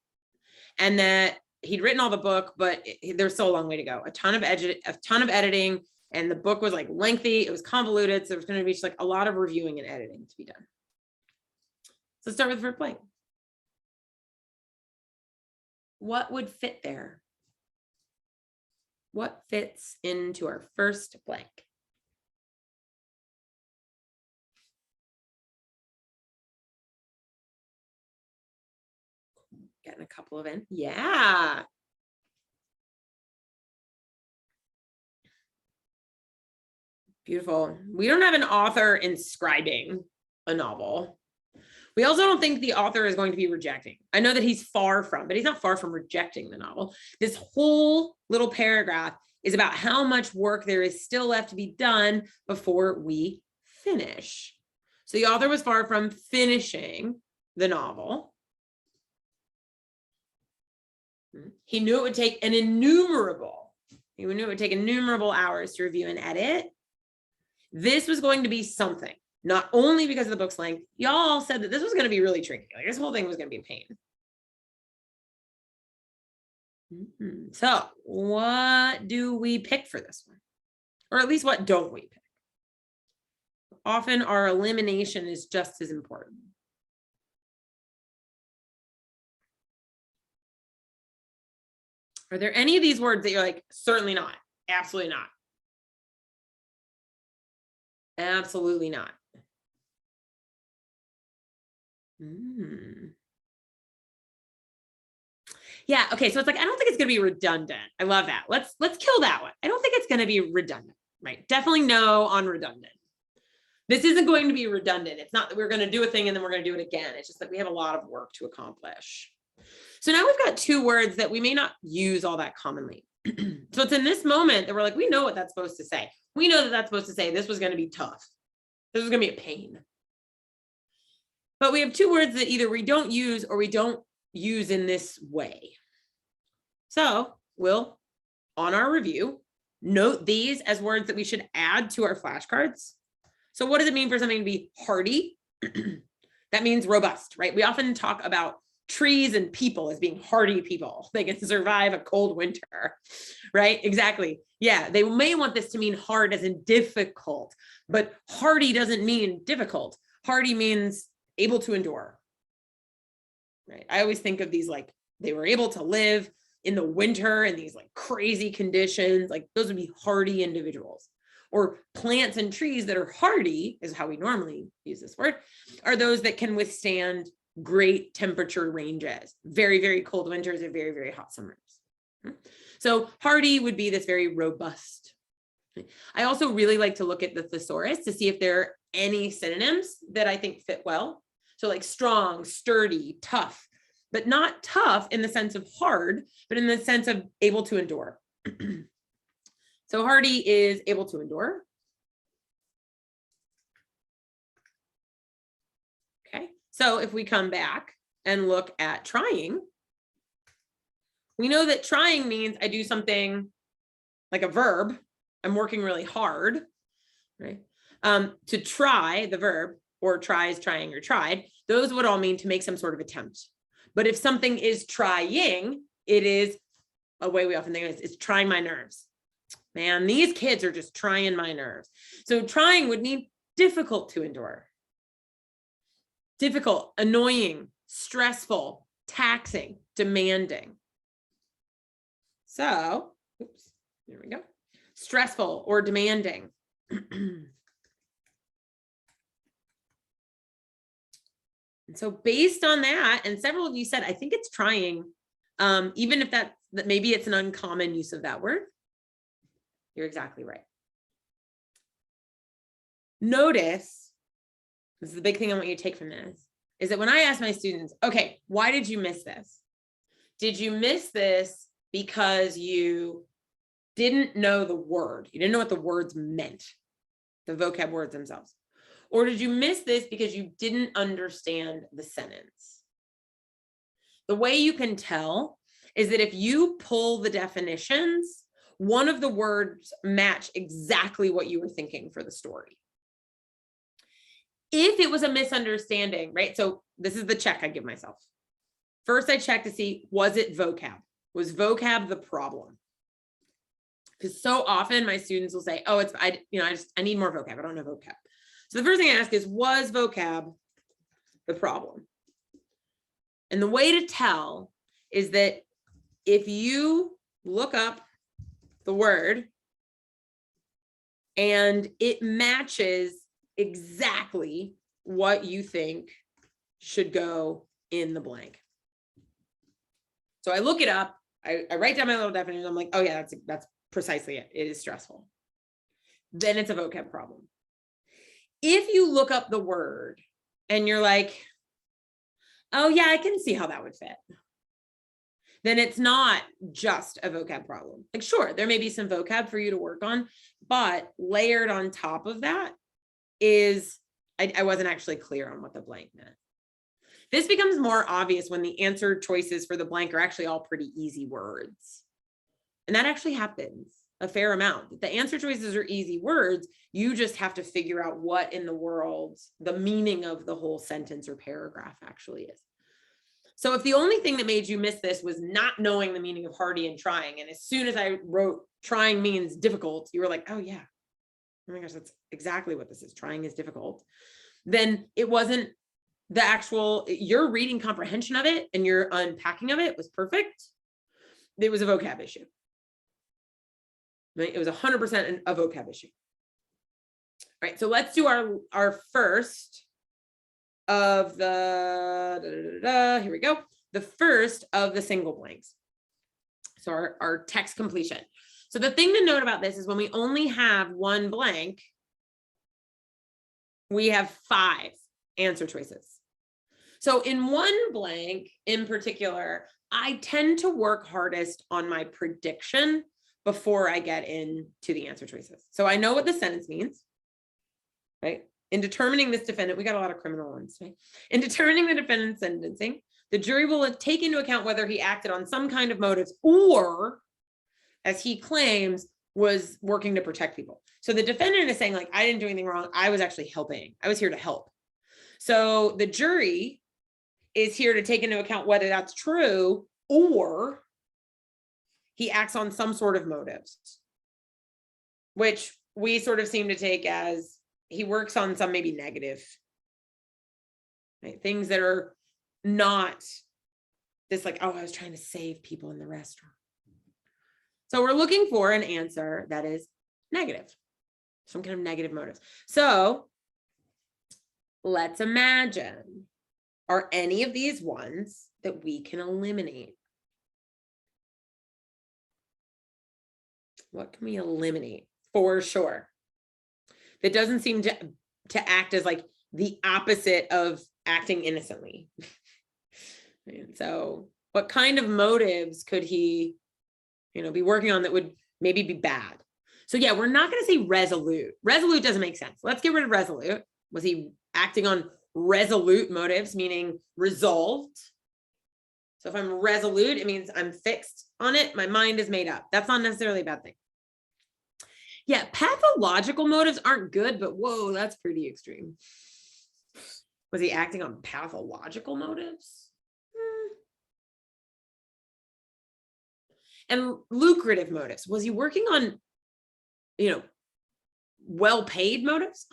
and that he'd written all the book, but there's still a long way to go. A ton of editing, and the book was like lengthy. It was convoluted. So there's going to be just like a lot of reviewing and editing to be done. So let's start with the first blank. What would fit there? What fits into our first blank? Getting a couple of in. Yeah. Beautiful. We don't have an author inscribing a novel. We also don't think the author is going to be rejecting. I know that he's far from, but he's not far from rejecting the novel. This whole little paragraph is about how much work there is still left to be done before we finish. So the author was far from finishing the novel. He knew it would take innumerable hours to review and edit. This was going to be something. not only because of the book's length, y'all said that this was going to be really tricky. Like this whole thing was going to be a pain. So what do we pick for this one? Or at least what don't we pick? Often our elimination is just as important. Are there any of these words that you're like, certainly not, absolutely not? Absolutely not. Yeah, okay, so it's like, I don't think it's gonna be redundant. I love that. Let's kill that one. I don't think it's gonna be redundant, right? Definitely no on redundant. This isn't going to be redundant. It's not that we're gonna do a thing and then we're gonna do it again. It's just that we have a lot of work to accomplish. So now we've got two words that we may not use all that commonly. So it's in this moment that we're like, we know what that's supposed to say. We know that that's supposed to say this was gonna be tough. This was gonna be a pain. But we have two words that either we don't use or we don't use in this way. So we'll, on our review, note these as words that we should add to our flashcards. So what does it mean for something to be hardy? That means robust, right? We often talk about trees and people as being hardy people. They can survive a cold winter, right? Exactly. Yeah, they may want this to mean hard as in difficult, but hardy doesn't mean difficult. Hardy means able to endure, right? I always think of these like they were able to live in the winter in these like crazy conditions. Like those would be hardy individuals. Or plants and trees that are hardy, is how we normally use this word, are those that can withstand great temperature ranges, very, very cold winters or very, very hot summers. So hardy would be this very robust. I also really like to look at the thesaurus to see if there are any synonyms that I think fit well. So like strong, sturdy, tough, but not tough in the sense of hard, but in the sense of able to endure. So hardy is able to endure. Okay, so if we come back and look at trying, we know that trying means I do something like a verb. I'm working really hard, right? To try, the verb, or tries, trying, or tried, those would all mean to make some sort of attempt. But if something is trying, it is a way we often think of it, it's trying my nerves. Man, these kids are just trying my nerves. So trying would mean difficult to endure. Difficult, annoying, stressful, taxing, demanding. So, oops, there we go. Stressful or demanding. And so based on that, and several of you said, I think it's trying, even if that maybe it's an uncommon use of that word. You're exactly right. Notice, this is the big thing I want you to take from this, is that when I ask my students, okay, why did you miss this? Did you miss this because you didn't know the word? You didn't know what the words meant, the vocab words themselves. Or did you miss this because you didn't understand the sentence? The way you can tell is that if you pull the definitions, one of the words match exactly what you were thinking for the story. If it was a misunderstanding, right? So this is the check I give myself. First, I check to see, was it vocab? Was vocab the problem? Because so often my students will say, oh, I need more vocab. I don't know vocab. So the first thing I ask is, was vocab the problem? And the way to tell is that if you look up the word and it matches exactly what you think should go in the blank. So I look it up, I write down my little definition. I'm like, oh yeah, that's precisely it. It is stressful. Then it's a vocab problem. If you look up the word and you're like, oh yeah, I can see how that would fit, then it's not just a vocab problem. Like, sure, there may be some vocab for you to work on, but layered on top of that is, I wasn't actually clear on what the blank meant. This becomes more obvious when the answer choices for the blank are actually all pretty easy words. And that actually happens. a fair amount. The answer choices are easy words. You just have to figure out what in the world the meaning of the whole sentence or paragraph actually is. So if the only thing that made you miss this was not knowing the meaning of hardy and trying, and as soon as I wrote trying means difficult, you were like, oh yeah, oh my gosh, that's exactly what this is. Trying is difficult. Then it wasn't the actual, your reading comprehension of it and your unpacking of it was perfect. It was a vocab issue. Right? It was 100% a vocab issue. All right, so let's do our first of the, here we go. The first of the single blanks. So our text completion. So the thing to note about this is when we only have one blank, we have 5 answer choices. So in one blank in particular, I tend to work hardest on my prediction before I get into the answer choices. So I know what the sentence means, right? In determining this defendant, we got a lot of criminal ones, right? In determining the defendant's sentencing, the jury will take into account whether he acted on some kind of motives or, as he claims, was working to protect people. So the defendant is saying, like, I didn't do anything wrong. I was actually helping. I was here to help. So the jury is here to take into account whether that's true or he acts on some sort of motives, which we sort of seem to take as he works on some maybe negative, right? Things that are not this like, oh, I was trying to save people in the restaurant. So we're looking for an answer that is negative, some kind of negative motives. So let's imagine, are any of these ones that we can eliminate? What can we eliminate for sure? That doesn't seem to act as like the opposite of acting innocently. And so what kind of motives could he, be working on that would maybe be bad? So yeah, we're not going to say resolute. Resolute doesn't make sense. Let's get rid of resolute. Was he acting on resolute motives, meaning resolved? So if I'm resolute, it means I'm fixed on it. My mind is made up. That's not necessarily a bad thing. Yeah, pathological motives aren't good, but whoa, that's pretty extreme. Was he acting on pathological motives? And lucrative motives. Was he working on, well-paid motives?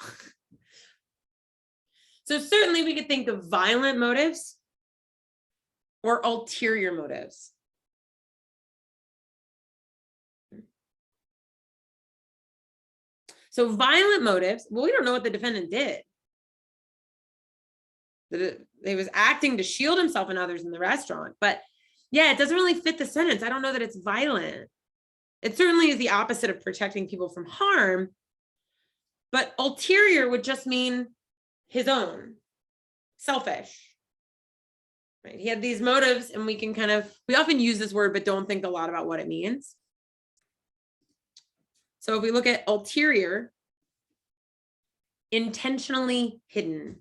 So certainly we could think of violent motives or ulterior motives. So violent motives, well, we don't know what the defendant did. He was acting to shield himself and others in the restaurant, but yeah, it doesn't really fit the sentence. I don't know that it's violent. It certainly is the opposite of protecting people from harm, but ulterior would just mean his own, selfish. Right? He had these motives, and we often use this word, but don't think a lot about what it means. So if we look at ulterior, intentionally hidden.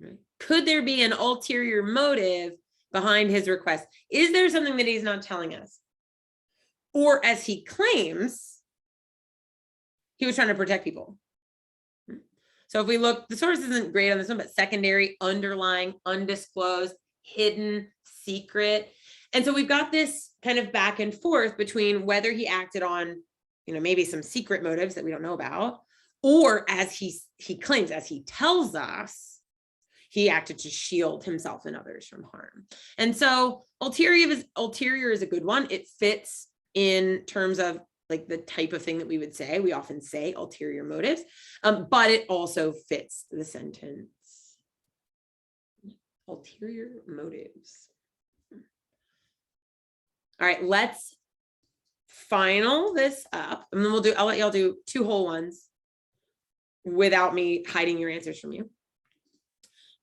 Right? Could there be an ulterior motive behind his request? Is there something that he's not telling us? Or as he claims, he was trying to protect people. So if we look, the source isn't great on this one, but secondary, underlying, undisclosed, hidden, secret. And so we've got this kind of back and forth between whether he acted on, maybe some secret motives that we don't know about, or as he claims, as he tells us, he acted to shield himself and others from harm. And so ulterior is a good one. It fits in terms of like the type of thing that we would say. We often say ulterior motives, but it also fits the sentence. Ulterior motives. All right, let's final this up, and then I'll let y'all do 2 whole ones without me hiding your answers from you.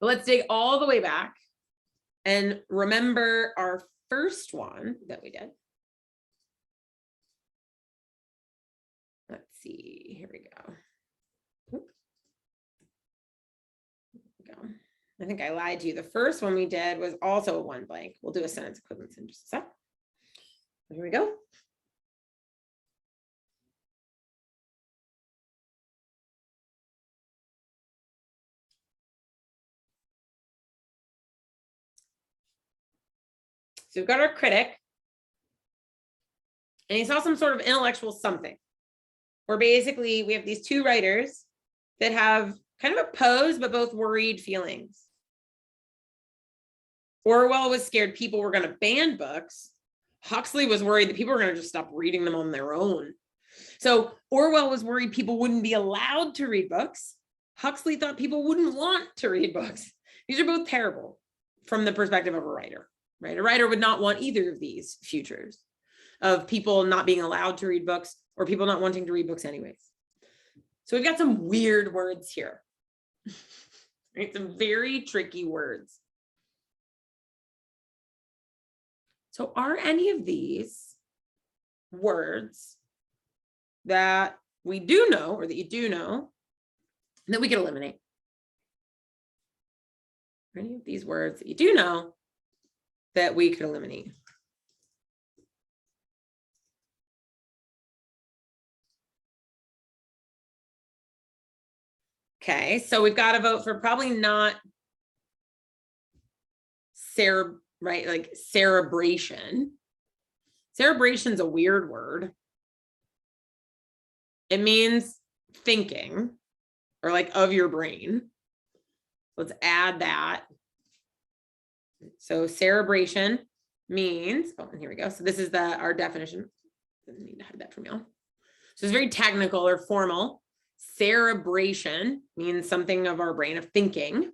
But let's dig all the way back and remember our first one that we did. Let's see, here we go. I think I lied to you. The first one we did was also a 1 blank. We'll do a sentence equivalence in just a sec. Here we go. So we've got our critic, and he saw some sort of intellectual something, where basically we have these two writers that have kind of opposed but both worried feelings. Orwell was scared people were going to ban books. Huxley was worried that people were going to just stop reading them on their own. So Orwell was worried people wouldn't be allowed to read books. Huxley thought people wouldn't want to read books. These are both terrible from the perspective of a writer, right? A writer would not want either of these futures of people not being allowed to read books or people not wanting to read books anyways. So we've got some weird words here, right? Some very tricky words. So are any of these words that we do know, or that you do know, that we can eliminate? Are any of these words that you do know that we could eliminate? Okay, so we've got to vote for probably not right? Like cerebration. Cerebration's a weird word. It means thinking, or like of your brain. Let's add that. So cerebration means, oh, and here we go. So this is our definition. Didn't need to hide that from y'all. So it's very technical or formal. Cerebration means something of our brain, of thinking.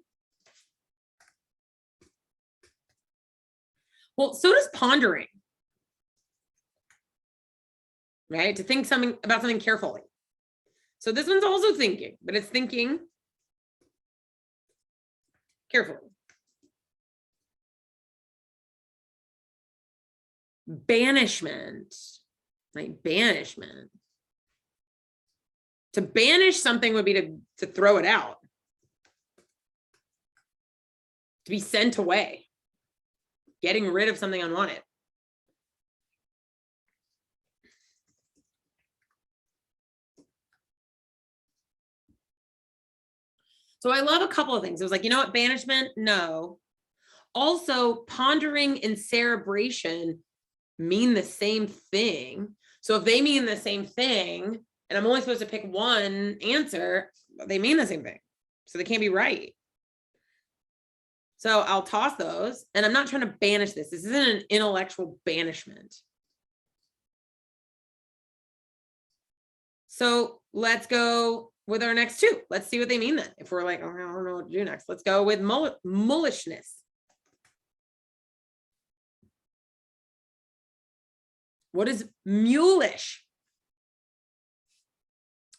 Well, so does pondering, right? To think about something carefully. So this one's also thinking, but it's thinking carefully. Banishment, right? Banishment. To banish something would be to throw it out, to be sent away, getting rid of something unwanted. So I love a couple of things. It was like, you know what, banishment? No. Also, pondering and cerebration mean the same thing. So if they mean the same thing, and I'm only supposed to pick one answer, they mean the same thing. So they can't be right. So I'll toss those, and I'm not trying to banish this. This isn't an intellectual banishment. So let's go with our next two. Let's see what they mean then. If we're like, oh, I don't know what to do next. Let's go with mullishness. What is mulish?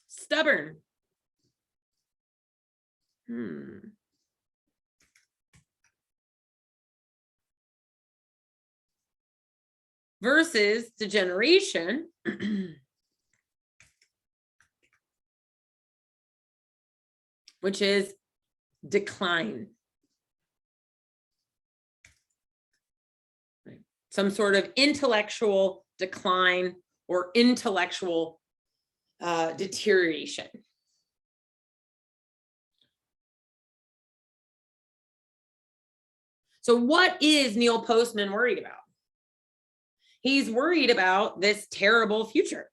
Stubborn. Versus degeneration. Which is decline. Right. Some sort of intellectual decline or intellectual deterioration. So what is Neil Postman worried about? He's worried about this terrible future.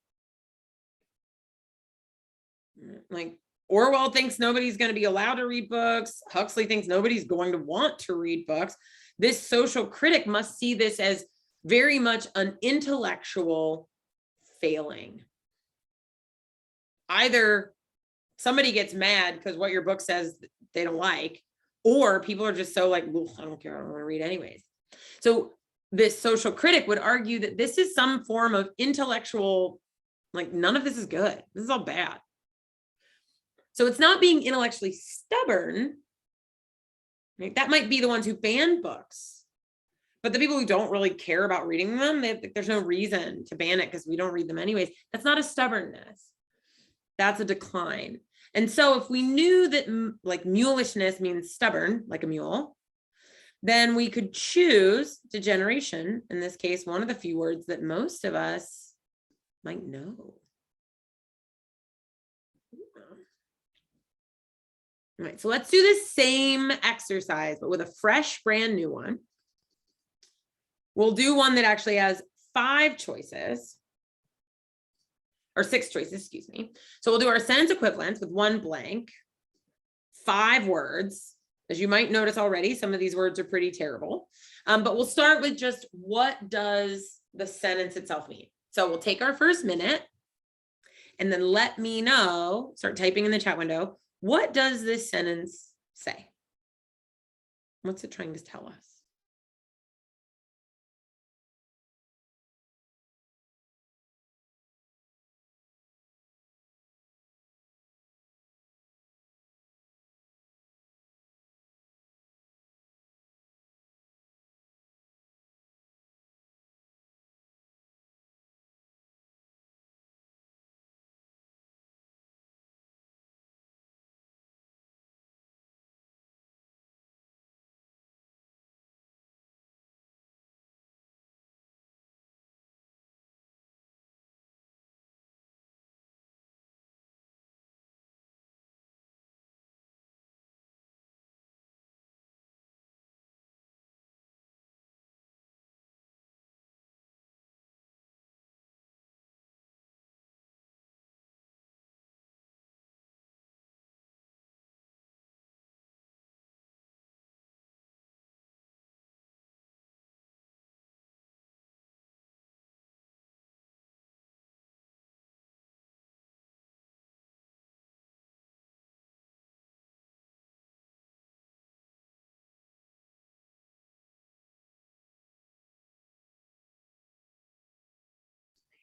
Like, Orwell thinks nobody's going to be allowed to read books. Huxley thinks nobody's going to want to read books. This social critic must see this as very much an intellectual failing. Either somebody gets mad because what your book says they don't like, or people are just so like, I don't care, I don't want to read anyways. So this social critic would argue that this is some form of intellectual, like, none of this is good. This is all bad. So it's not being intellectually stubborn, right? That might be the ones who ban books, but the people who don't really care about reading them, there's no reason to ban it because we don't read them anyways. That's not a stubbornness. That's a decline. And so if we knew that like mulishness means stubborn, like a mule, then we could choose degeneration. In this case, one of the few words that most of us might know. All right, so let's do the same exercise, but with a fresh, brand new one. We'll do one that actually has 5 choices, or 6 choices, excuse me. So we'll do our sentence equivalence with 1 blank, 5 words. As you might notice already, some of these words are pretty terrible. But we'll start with just what does the sentence itself mean? So we'll take our first minute and then let me know, start typing in the chat window, what does this sentence say? What's it trying to tell us?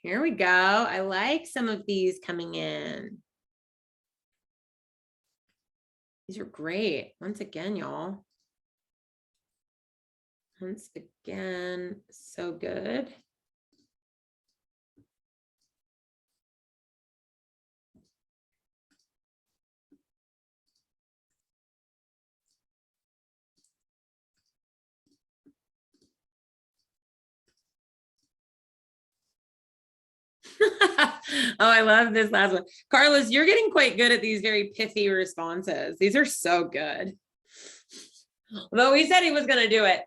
Here we go. I like some of these coming in. These are great. Once again, y'all. Once again, so good. Oh, I love this last one. Carlos, you're getting quite good at these very pithy responses. These are so good. Although he said he was going to do it.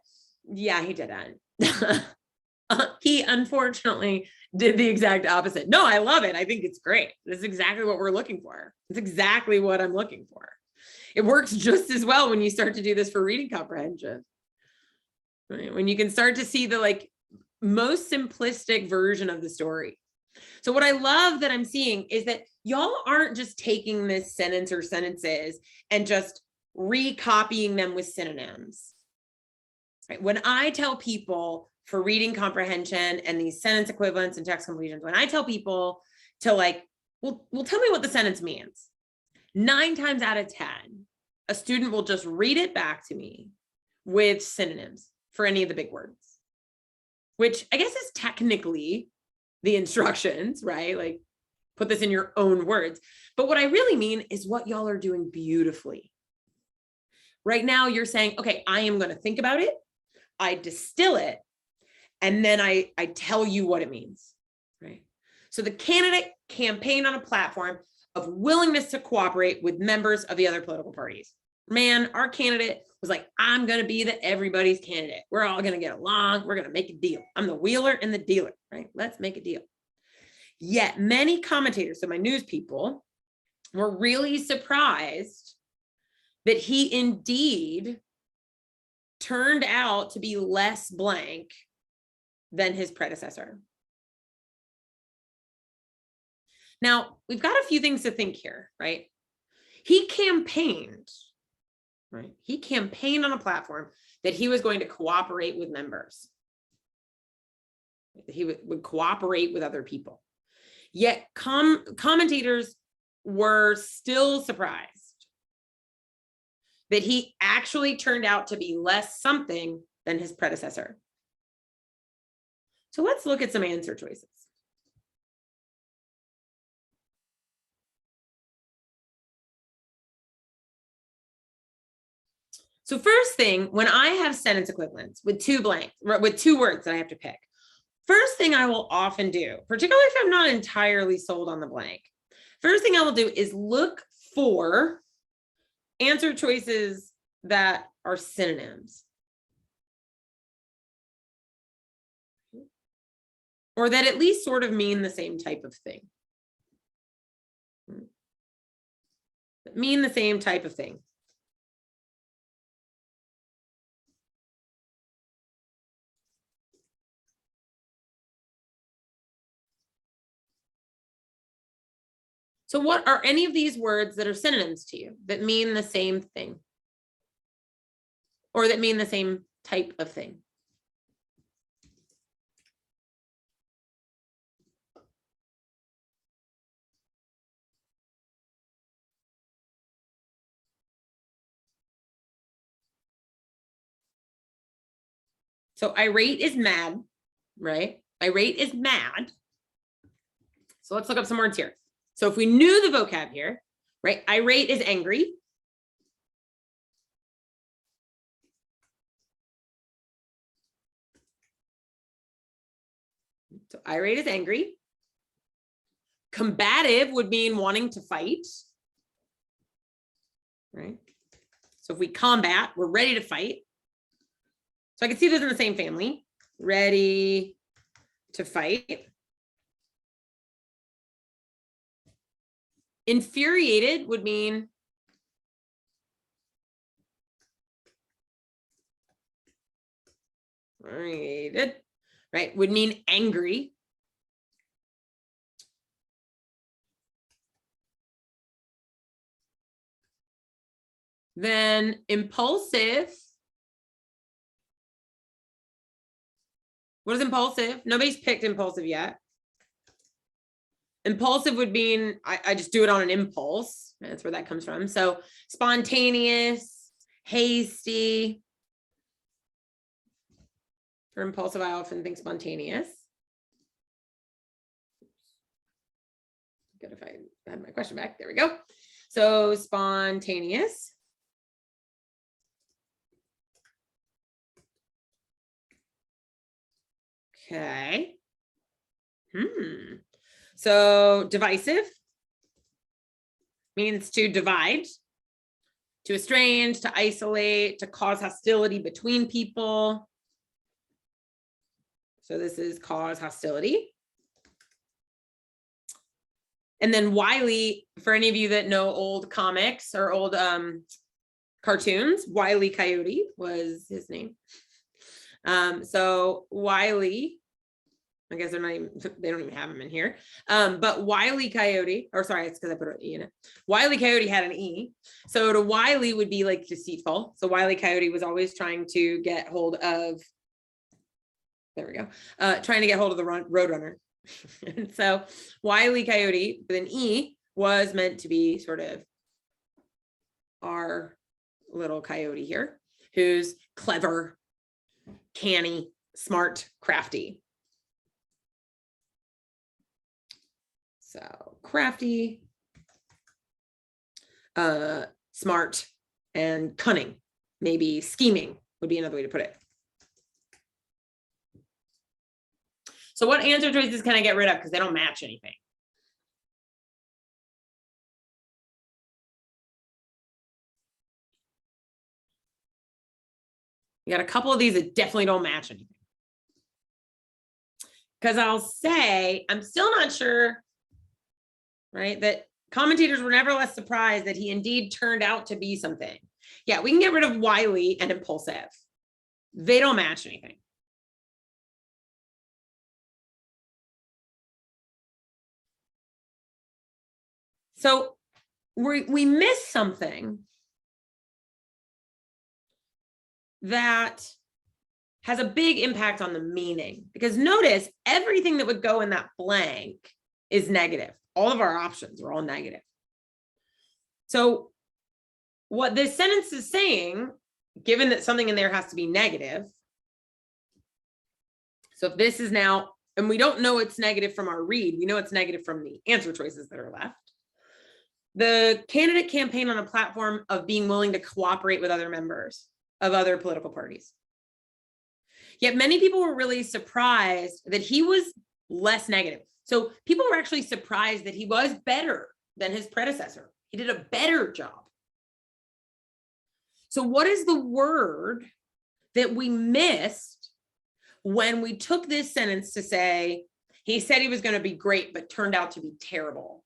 Yeah, he didn't. He unfortunately did the exact opposite. No, I love it. I think it's great. This is exactly what we're looking for. It's exactly what I'm looking for. It works just as well when you start to do this for reading comprehension. Right? When you can start to see the most simplistic version of the story. So what I love that I'm seeing is that y'all aren't just taking this sentence or sentences and just recopying them with synonyms. Right? When I tell people for reading comprehension and these sentence equivalents and text completions, when I tell people to well, tell me what the sentence means. 9 times out of 10, a student will just read it back to me with synonyms for any of the big words, which I guess is technically the instructions, right? Like, put this in your own words. But what I really mean is what y'all are doing beautifully. Right now, you're saying, okay, I am going to think about it. I distill it. And then I tell you what it means, right? So the candidate campaigned on a platform of willingness to cooperate with members of the other political parties. Man, our candidate was like, I'm going to be the everybody's candidate. We're all going to get along. We're going to make a deal. I'm the wheeler and the dealer, right? Let's make a deal. Yet many commentators, so my news people, were really surprised that he indeed turned out to be less blank than his predecessor. Now, we've got a few things to think here, right? He campaigned, right? He campaigned on a platform that he was going to cooperate with members. He would cooperate with other people. Yet commentators were still surprised that he actually turned out to be less something than his predecessor. So let's look at some answer choices. So first thing, when I have sentence equivalence with two words that I have to pick, first thing I will often do, particularly if I'm not entirely sold on the blank, first thing I will do is look for answer choices that are synonyms, or that at least sort of mean the same type of thing. Mean the same type of thing. So what are any of these words that are synonyms to you that mean the same thing? Or that mean the same type of thing? So irate is mad, right? Irate is mad. So let's look up some words here. So if we knew the vocab here, right? Irate is angry. So irate is angry. Combative would mean wanting to fight, right? So if we combat, we're ready to fight. So I can see those in the same family. Ready to fight. Infuriated would mean right? Would mean angry. Then impulsive. What is impulsive? Nobody's picked impulsive yet. Impulsive would mean I just do it on an impulse. That's where that comes from. So spontaneous, hasty. For impulsive, I often think spontaneous. Good if I had my question back. There we go. So spontaneous. Okay. So divisive means to divide, to estrange, to isolate, to cause hostility between people. So this is cause hostility. And then wily, for any of you that know old comics or old cartoons, Wile E. Coyote was his name. So wily, I guess they're not even, they don't even have him in here. But Wile E. Coyote, or sorry, it's because I put an E in it. Wile E. Coyote had an E. So to wily would be like deceitful. So Wile E. Coyote was always trying to get hold of, there we go, trying to get hold of the Roadrunner. And so Wile E. Coyote with an E was meant to be sort of our little coyote here, who's clever, canny, smart, crafty. So crafty, smart, and cunning. Maybe scheming would be another way to put it. So what answer choices can I get rid of because they don't match anything? You got a couple of these that definitely don't match anything. Because I'll say, I'm still not sure, right, that commentators were nevertheless surprised that he indeed turned out to be something. Yeah, we can get rid of wily and impulsive. They don't match anything. So we miss something that has a big impact on the meaning, because notice everything that would go in that blank is negative. All of our options are all negative. So what this sentence is saying, given that something in there has to be negative, so if this is now, and we don't know it's negative from our read, we know it's negative from the answer choices that are left. The candidate campaign on a platform of being willing to cooperate with other members. of other political parties. Yet many people were really surprised that he was less negative. So people were actually surprised that he was better than his predecessor. He did a better job. So what is the word that we missed when we took this sentence to say, he said he was going to be great, but turned out to be terrible?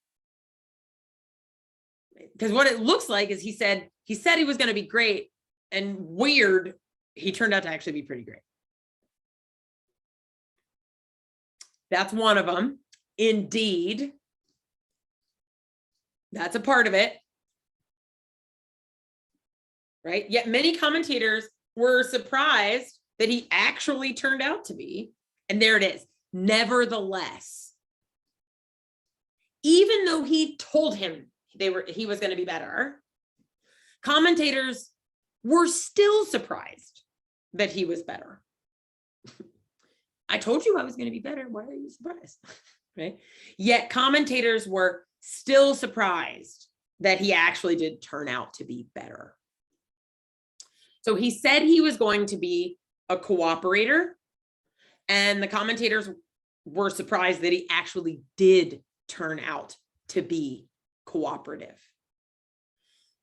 Because what it looks like is he said he was going to be great, and weird, he turned out to actually be pretty great. That's one of them. Indeed. That's a part of it. Right? Yet many commentators were surprised that he actually turned out to be, and there it is. Nevertheless, even though he told him he was going to be better, commentators were still surprised that he was better. I told you I was going to be better. Why are you surprised? Right? Yet commentators were still surprised that he actually did turn out to be better. So he said he was going to be a cooperator, and the commentators were surprised that he actually did turn out to be cooperative.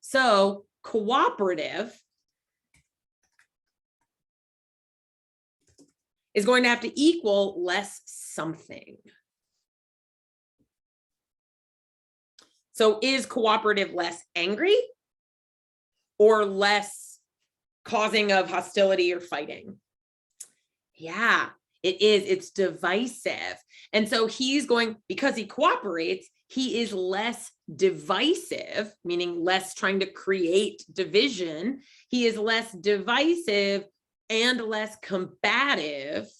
So cooperative is going to have to equal less something. So is cooperative less angry or less causing of hostility or fighting? Yeah, it is. It's divisive. And so he's going, because he cooperates, he is less divisive, meaning less trying to create division. He is less divisive and less combative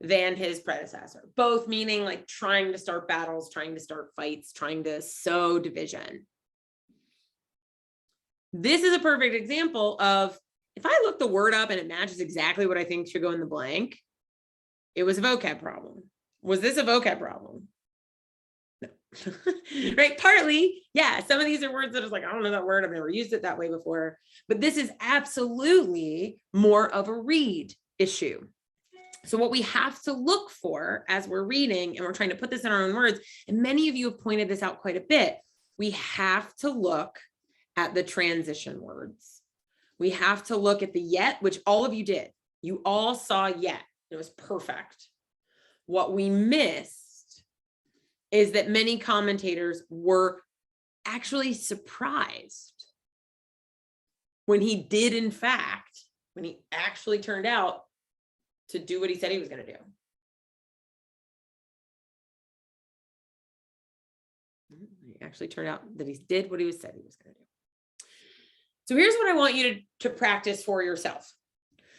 than his predecessor, both meaning like trying to start battles, trying to start fights, trying to sow division. This is a perfect example of, if I look the word up and it matches exactly what I think should go in the blank, it was a vocab problem. Was this a vocab problem? No. Right? Partly, yeah, some of these are words that is like, I don't know that word. I've never used it that way before. But this is absolutely more of a read issue. So what we have to look for as we're reading, and we're trying to put this in our own words, and many of you have pointed this out quite a bit, we have to look at the transition words. We have to look at the yet, which all of you did. You all saw yet. It was perfect. What we missed is that many commentators were actually surprised when he did, in fact, when he actually turned out to do what he said he was going to do. He actually turned out that he did what he said he was going to do. So here's what I want you to practice for yourself.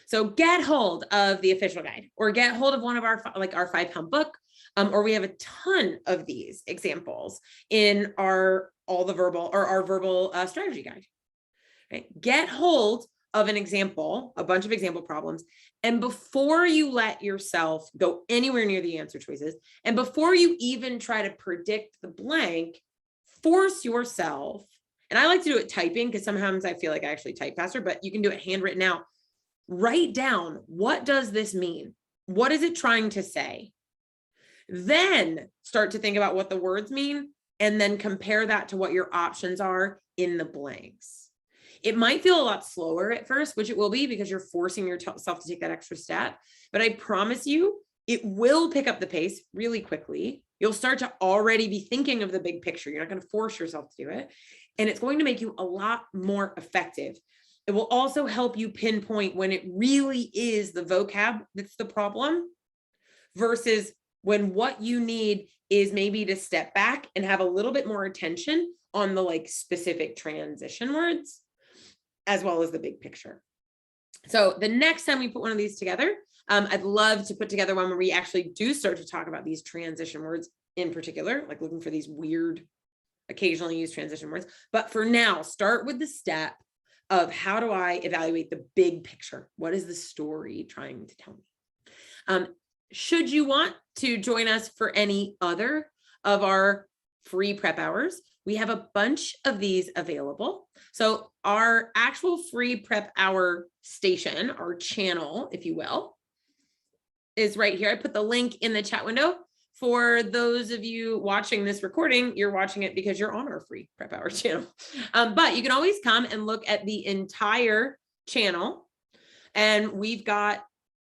So get hold of the official guide, or get hold of one of our 5-pound book, or we have a ton of these examples in our verbal strategy guide. Right? Get hold of an example, a bunch of example problems, and before you let yourself go anywhere near the answer choices, and before you even try to predict the blank, force yourself. And I like to do it typing because sometimes I feel like I actually type faster, but you can do it handwritten out. Write down, what does this mean? What is it trying to say? Then start to think about what the words mean, and then compare that to what your options are in the blanks. It might feel a lot slower at first, which it will be because you're forcing yourself to take that extra step. But I promise you, it will pick up the pace really quickly. You'll start to already be thinking of the big picture. You're not going to force yourself to do it. And it's going to make you a lot more effective. It will also help you pinpoint when it really is the vocab that's the problem versus when what you need is maybe to step back and have a little bit more attention on the specific transition words as well as the big picture. So the next time we put one of these together, I'd love to put together one where we actually do start to talk about these transition words in particular, like looking for these weird, occasionally used transition words. But for now, start with the step of how do I evaluate the big picture? What is the story trying to tell me? Should you want to join us for any other of our free prep hours, we have a bunch of these available. So our actual free prep hour station, our channel, if you will, is right here. I put the link in the chat window. For those of you watching this recording, you're watching it because you're on our free prep hour channel. But you can always come and look at the entire channel. And we've got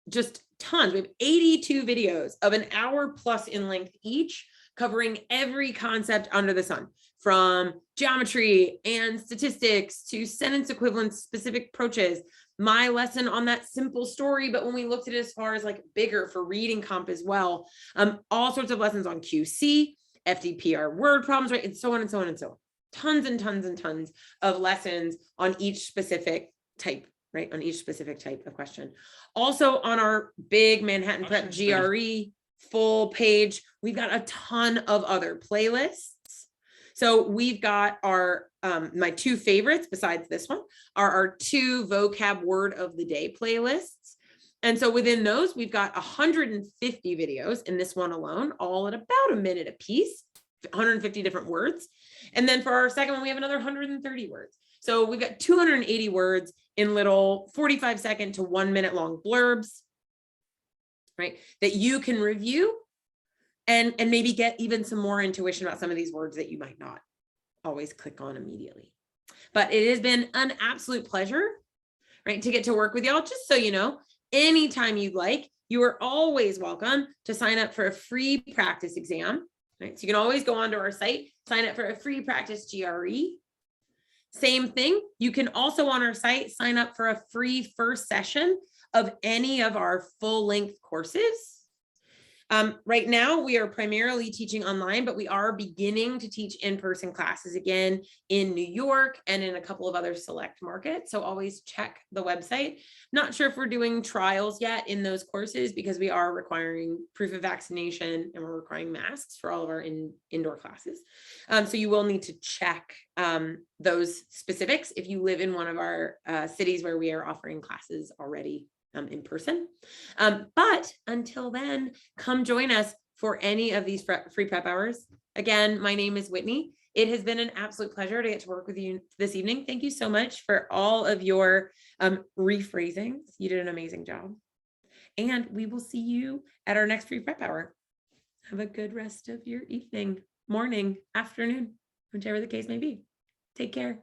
just tons. We have 82 videos of an hour plus in length each, covering every concept under the sun, from geometry and statistics to sentence equivalence specific approaches. My lesson on that simple story, but when we looked at it as far as like bigger for reading comp as well, all sorts of lessons on QC, FDPR word problems, right? And so on and so on and so on. Tons and tons and tons of lessons on each specific type, right? On each specific type of question. Also on our big Manhattan Prep GRE full page, we've got a ton of other playlists. So we've got our, my two favorites besides this one are our 2 vocab word of the day playlists. And so within those, we've got 150 videos in this one alone, all at about a minute a piece, 150 different words. And then for our second one, we have another 130 words. So we've got 280 words in little 45-second to 1 minute long blurbs, right? That you can review and maybe get even some more intuition about some of these words that you might not always click on immediately. But it has been an absolute pleasure, right, to get to work with y'all. Just so you know, anytime you'd like, you are always welcome to sign up for a free practice exam, right? So you can always go onto our site, sign up for a free practice GRE. Same thing, you can also on our site sign up for a free first session of any of our full-length courses. Right now, we are primarily teaching online, but we are beginning to teach in-person classes again in New York and in a couple of other select markets. So always check the website. Not sure if we're doing trials yet in those courses because we are requiring proof of vaccination and we're requiring masks for all of our indoor classes. So you will need to check those specifics if you live in one of our cities where we are offering classes already in person. But until then, come join us for any of these free prep hours. Again, my name is Whitney. It has been an absolute pleasure to get to work with you this evening. Thank you so much for all of your rephrasings. You did an amazing job. And we will see you at our next free prep hour. Have a good rest of your evening, morning, afternoon, whichever the case may be. Take care.